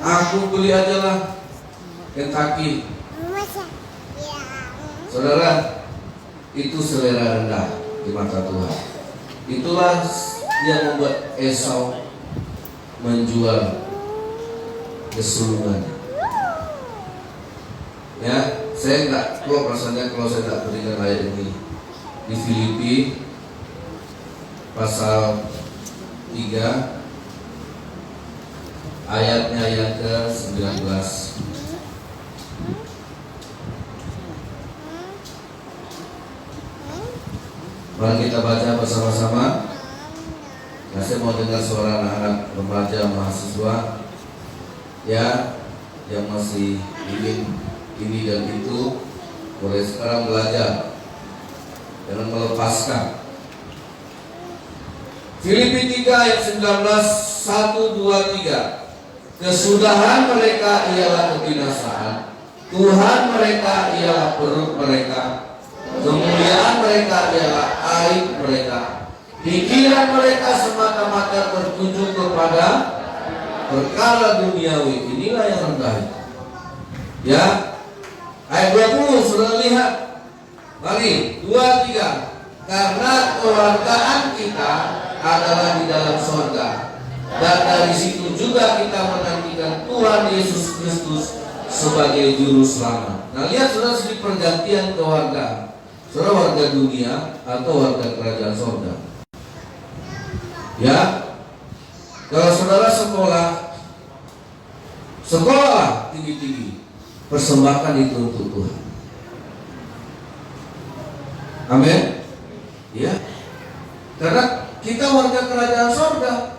Aku beli aja lah Kentucky. Saudara, itu selera rendah di mata Tuhan. Itulah yang membuat Esau menjual kesulungan. Ya, saya enggak kok rasanya kalau saya tidak berikan ayat ini di Filipi pasal 3 ayatnya yang ke-19. Mari kita baca bersama-sama. Nah, saya mau dengar suara anak-anak remaja mahasiswa ya yang masih ingin ini dan itu, boleh sekarang belajar, jangan melepaskan. Filipi 3 ayat 19, 1, 2, 3. Kesudahan mereka ialah kebinasaan, Tuhan mereka ialah perut mereka, kemuliaan mereka ialah aib mereka. Pikiran mereka semata-mata tertuju kepada perkara duniawi. Inilah yang rendah. Ya, ayat 20 sudah lihat. Mari 2, 3. Karena kewargaan kita adalah di dalam surga, dan dari situ juga kita menantikan Tuhan Yesus Kristus sebagai juru selamat. Nah, lihat saudara, sedikit pergantian kewargaan. Saudara warga dunia atau warga kerajaan surga. Ya, kalau saudara sekolah tinggi-tinggi, persembahkan itu untuk Tuhan. Amin. Ya, karena kita warga kerajaan surga.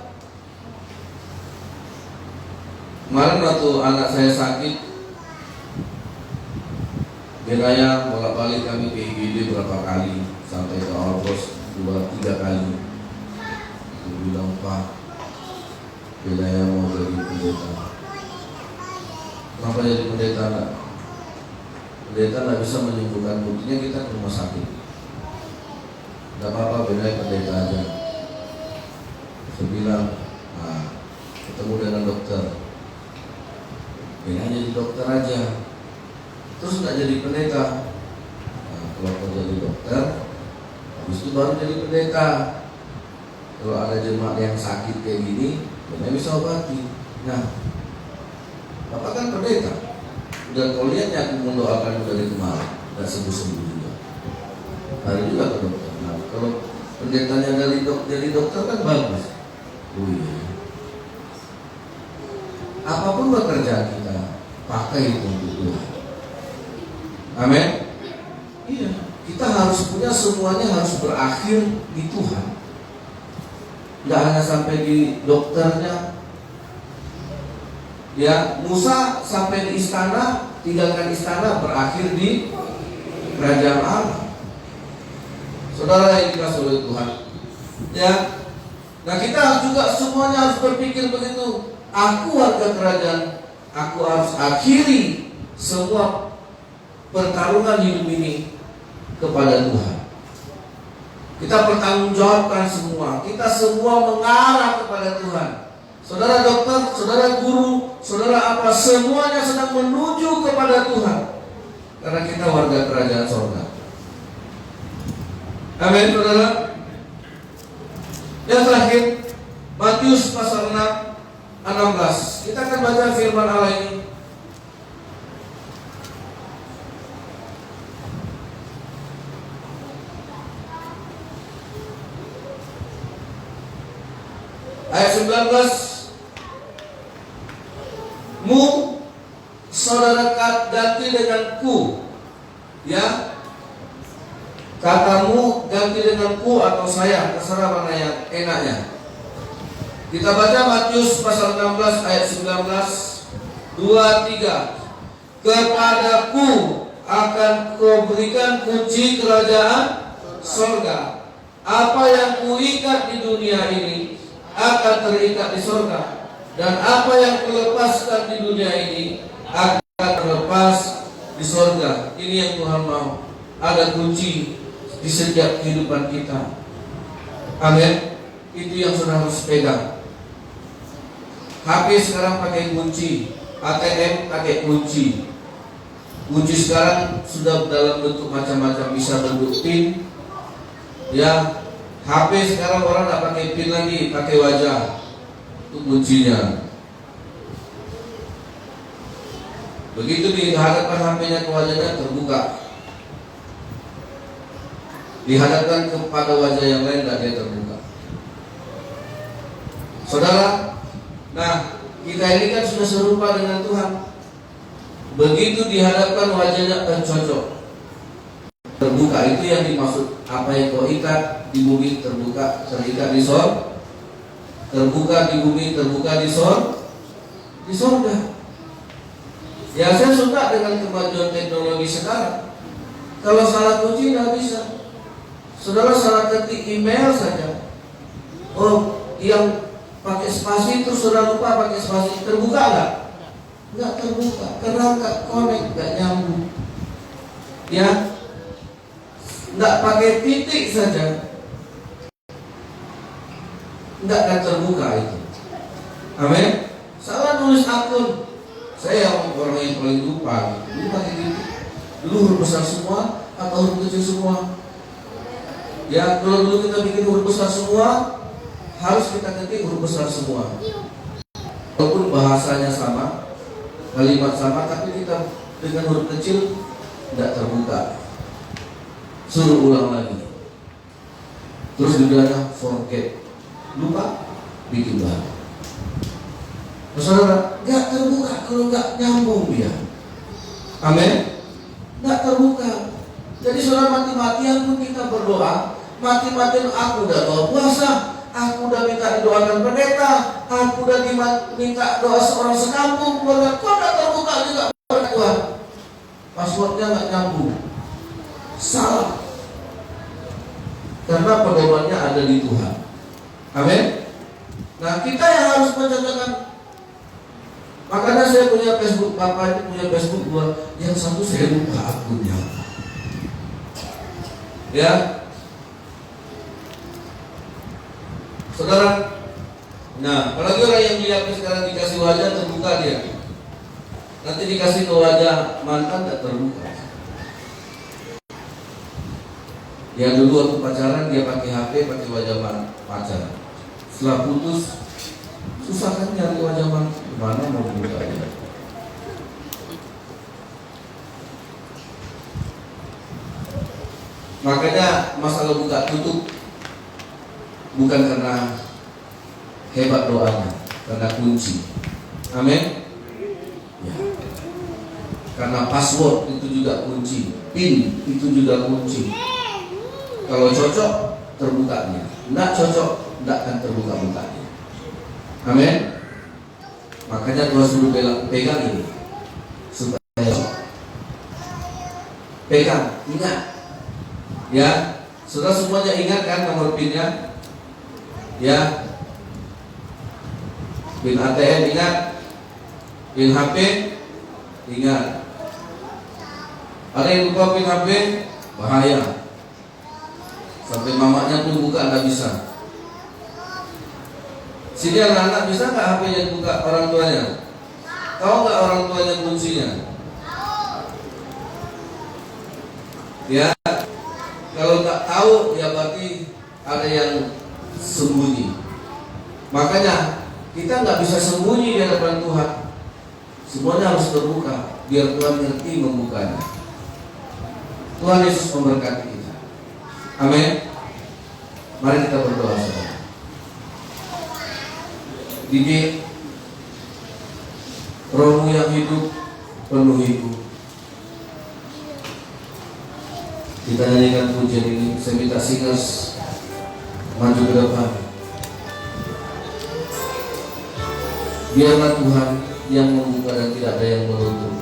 Kemarin waktu anak saya sakit, Biraya bolak-balik kami ke IGD berapa kali, sampai ke Alpos 2-3 kali. Dia bilang, Pak, Biraya mau jadi pendeta. Kenapa jadi pendeta? Enggak? Pendeta tidak bisa menyembuhkan, buktinya kita ke rumah sakit. Tidak apa-apa, Biraya pendeta aja. Saya bilang, ketemu dengan dokter. Ini jadi dokter aja, terus nggak jadi pendeta. Nah, kalau mau jadi dokter, habis itu baru jadi pendeta. Kalau ada jemaat yang sakit kayak gini, benar bisa obati. Nah, Bapak kan pendeta. Dan kau lihatnya aku mendoakan dari kemarin, nggak sembuh-sembuh juga. Ada juga ke dokter. Nah, kalau pendetanya jadi dokter kan bagus. Oh iya. Apapun pekerjaan kita, pakai itu untuk Tuhan. Amin. Iya. Kita harus punya, semuanya harus berakhir di Tuhan. Tidak hanya sampai di dokternya. Ya, Musa sampai di istana, tinggalkan istana, berakhir di kerajaan Allah. Saudara yang dikasihi oleh Tuhan. Ya. Nah, kita juga semuanya harus berpikir begitu. Aku warga kerajaan, aku harus akhiri semua pertarungan hidup ini kepada Tuhan. Kita bertanggungjawabkan semua. Kita semua mengarah kepada Tuhan. Saudara dokter, saudara guru, saudara apa, semuanya sedang menuju kepada Tuhan. Karena kita warga kerajaan surga. Amin, saudara. Yang terakhir, Matius pasal 6, 16. Kita akan baca firman Allah ini. Ayat 19. Mu saudara ganti dengan ku, ya, katamu ganti dengan ku atau saya, terserah mana yang enaknya. Kita baca Matius pasal 16 ayat 19, 2, 3. Kepadaku akan kau berikan kunci kerajaan surga. Apa yang kuikat di dunia ini akan terikat di surga, dan apa yang kulepaskan di dunia ini akan terlepas di surga. Ini yang Tuhan mau. Ada kunci di setiap kehidupan kita. Amin. Itu yang sudah harus pegang. HP sekarang pakai kunci, ATM pakai kunci. Kunci sekarang sudah dalam bentuk macam-macam, bisa bentuk PIN. Ya, HP sekarang orang tidak pakai PIN lagi, pakai wajah. Itu kuncinya. Begitu dihadapkan HP-nya ke wajahnya, terbuka. Dihadapkan kepada wajah yang lain, tidak dia terbuka. Saudara, nah kita ini kan sudah serupa dengan Tuhan. Begitu dihadapkan wajahnya akan cocok. Terbuka, itu yang dimaksud. Apa yang kau ikat di bumi terbuka, terikat di sorga. Terbuka di bumi, terbuka di sorga. Ya, saya suka dengan kemajuan teknologi sekarang. Kalau salah kunci tidak bisa. Saudara salah ketik email saja. Oh, yang pakai spasi terus saudara lupa pakai spasi, terbuka nggak? Nggak terbuka, karena nggak connect, nggak nyambung. Ya, nggak pakai titik saja, nggak akan terbuka itu. Amin. Salah nulis akun, saya orang yang paling lupa. Dulu pakai titik, dulu huruf besar semua atau huruf kecil semua. Ya, kalau dulu kita bikin huruf besar semua, harus kita ketik huruf besar semua. Walaupun bahasanya sama, kalimat sama, tapi kita dengan huruf kecil tidak terbuka. Suruh ulang lagi. Terus juga ada forget, lupa, bikin baru. Saudara, nggak terbuka kalau nggak nyambung dia. Amin. Nggak terbuka. Jadi saudara, mati-matian pun kita berdoa, mati-matian aku udah doa puasa, aku udah minta didoakan pendeta, aku udah minta doa seorang sekampung, keluarga, kok nggak terbuka juga Tuhan. Passwordnya nggak nyambung, salah. Karena pedomannya ada di Tuhan. Amin. Nah, kita yang harus menjaga. Makanya saya punya Facebook, Bapak itu punya Facebook dua, yang satu saya lupa akunnya. Ya, saudara. Nah, apalagi orang yang melihatnya sekarang dikasih wajah terbuka dia. Nanti dikasih ke wajah mantan tak terbuka. Ya, dulu waktu pacaran dia pakai HP, pakai wajah pacar. Setelah putus, susah kan nyari wajah mantan. Mana mau buka ya? Makanya masalah buka tutup bukan karena hebat doanya, karena kunci. Amin. Ya. Karena password itu juga kunci, PIN itu juga kunci. Kalau cocok terbukanya, tidak cocok tidak akan terbuka bukanya. Amin. Makanya Tuhan suruh pegang ini supaya pegang, ingat. Ya, saudara semuanya ingat kan nomor PIN-nya? Ya, PIN ATM ingat, PIN HP ingat. Ada yang lupa PIN HP, bahaya. Sampai mamanya pun buka nggak bisa. Sini anak-anak bisa nggak HP-nya dibuka orang tuanya? Tahu nggak orang tuanya kuncinya? Ya, kalau nggak tahu ya berarti ada yang sembunyi. Makanya kita nggak bisa sembunyi di hadapan Tuhan. Semuanya harus terbuka biar Tuhan ngerti membukanya. Tuhan Yesus memberkati kita. Amin. Mari kita berdoa saudara. Didik Rohmu yang hidup penuhiku. Kita nyanyikan pujian ini. Saya minta singers maju ke depan. Biarlah Tuhan yang membuka dan tidak ada yang menutup.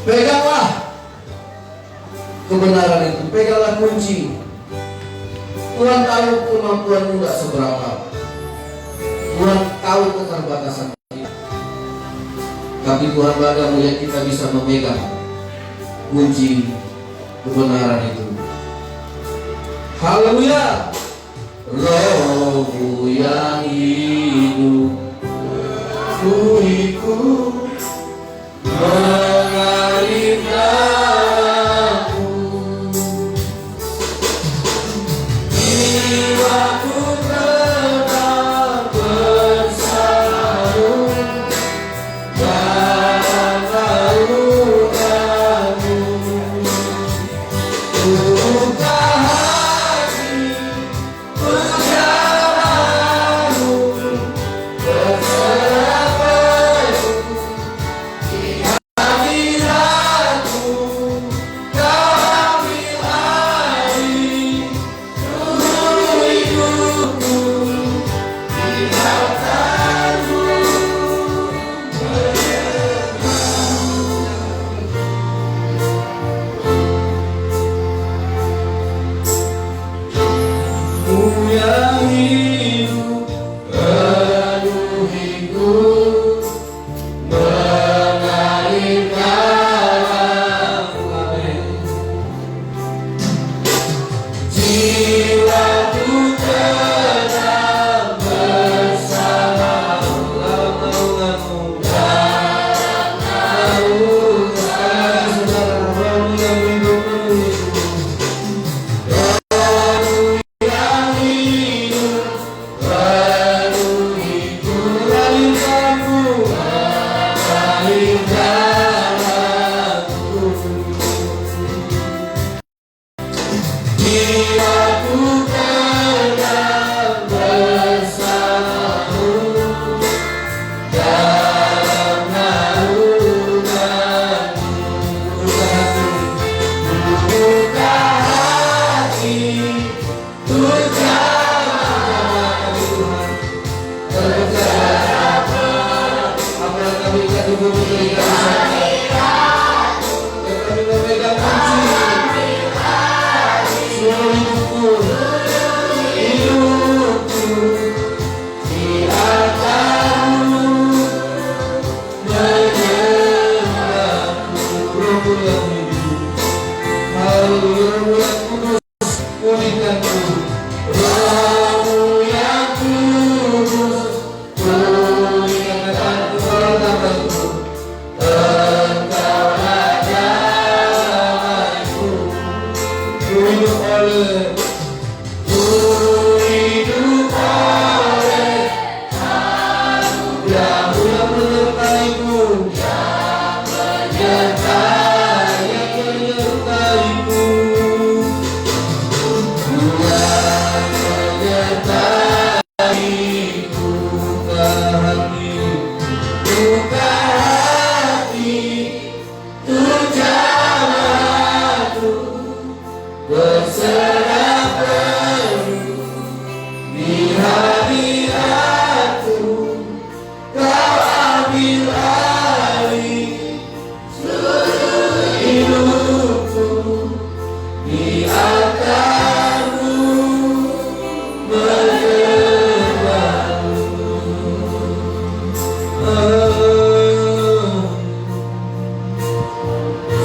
Peganglah kebenaran itu, peganglah kunci. Tuhan tahu kemampuanmu tidak seberapa. Tuhan tahu keterbatasan kita. Tapi Tuhan bangga melihat kita bisa memegang kunci kebenaran itu. Haleluya. Rohmu yang hidup ikut mengalir dalamku. Jiwaku tetap bersarang dalam naunganmu. Buka hati perjalananmu, berserah penuh di hadiratmu. Kau ambil alih seluruh hidupku, tinggalkanmu yang hidup penuhiku, mengalir dalamku. Jiwaku tetap bersamamu dalam naunganmu. Dalam naunganmu, saudara yang hidup penuhiku. Yang hidup penuhiku, mengalirkanku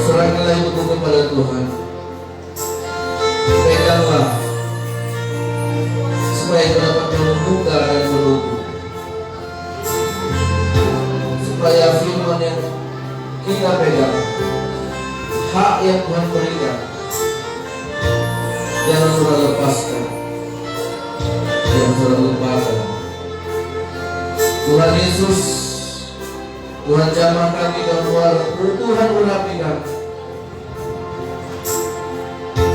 Serahkanlah hidupmu kepada Tuhan. Peganglah supaya kau dapat membuka dan menunggu, supaya firman yang kita pegang, hak yang Tuhan berikan, jangan saudara lepaskan, jangan saudara lupakan. Tuhan Yesus, Tuhan jamah kami dan Tuhan urapi kami,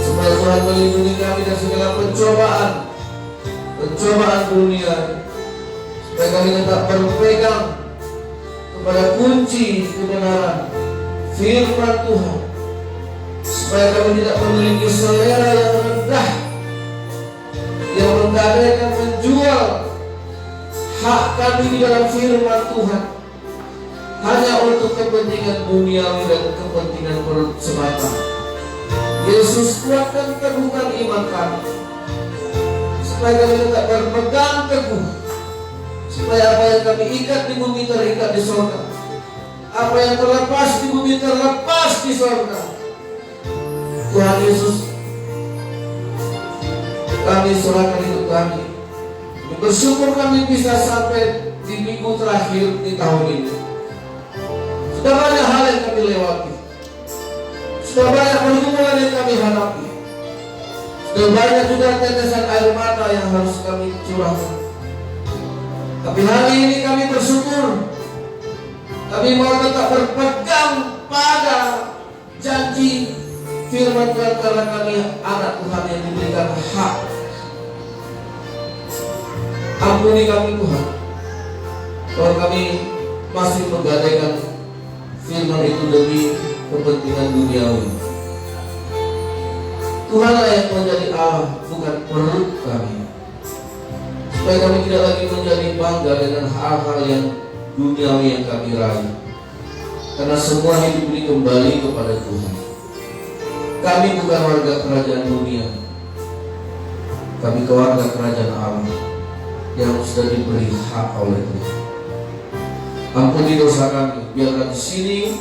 supaya Tuhan melindungi kami dari segala pencobaan dunia, supaya kami tetap berpegang kepada kunci kebenaran firman Tuhan, supaya kami tidak memiliki selera yang rendah, yang menggadaikan menjual hak kami di dalam firman Tuhan hanya untuk kepentingan duniawi dan kepentingan perut semata. Yesus, kuatkan teguhkan iman kami, supaya kami tetap berpegang teguh, supaya apa yang kami ikat di bumi terikat di surga, apa yang terlepas di bumi terlepas di surga. Tuhan Yesus, kami serahkan hidup kami. Bersyukur kami bisa sampai di minggu terakhir di tahun ini. Sudah banyak hal yang kami lewati, sudah banyak pergumulan yang kami hadapi, sudah banyak juga tetesan air mata yang harus kami curahkan. Tapi hari ini kami bersyukur, kami mau tetap berpegang pada janji firman Tuhan, karena kami anak Tuhan yang diberikan hak. Ampuni kami Tuhan, kalau kami masih menggadaikan firman itu demi kepentingan duniawi. Tuhanlah yang menjadi Allah, bukan perut kami, supaya kami tidak lagi menjadi bangga dengan hal-hal yang duniawi yang kami raih, karena semua hidup ini kembali kepada Tuhan. Kami bukan warga kerajaan dunia, kami keluarga kerajaan Allah yang sudah diberi hak oleh Tuhan. Ampuni dosa kami, biarlah di sini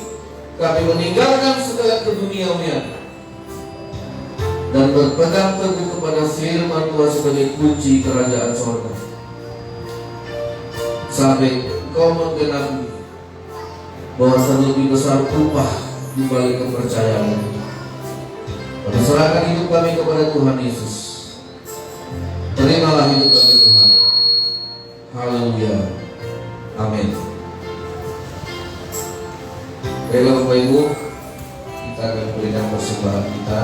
kami meninggalkan segala keduniawian dan berpegang teguh kepada firman Tuhan sebagai kunci kerajaan surga, sampai Kau menggenapi bahwa terlebih besar upah di balik kepercayaan. Kami serahkan hidup kami kepada Tuhan Yesus. Terimalah hidup kami Tuhan. Haleluya. Amin. Baiklah Bapak Ibu, kita akan berikan persembahan kita.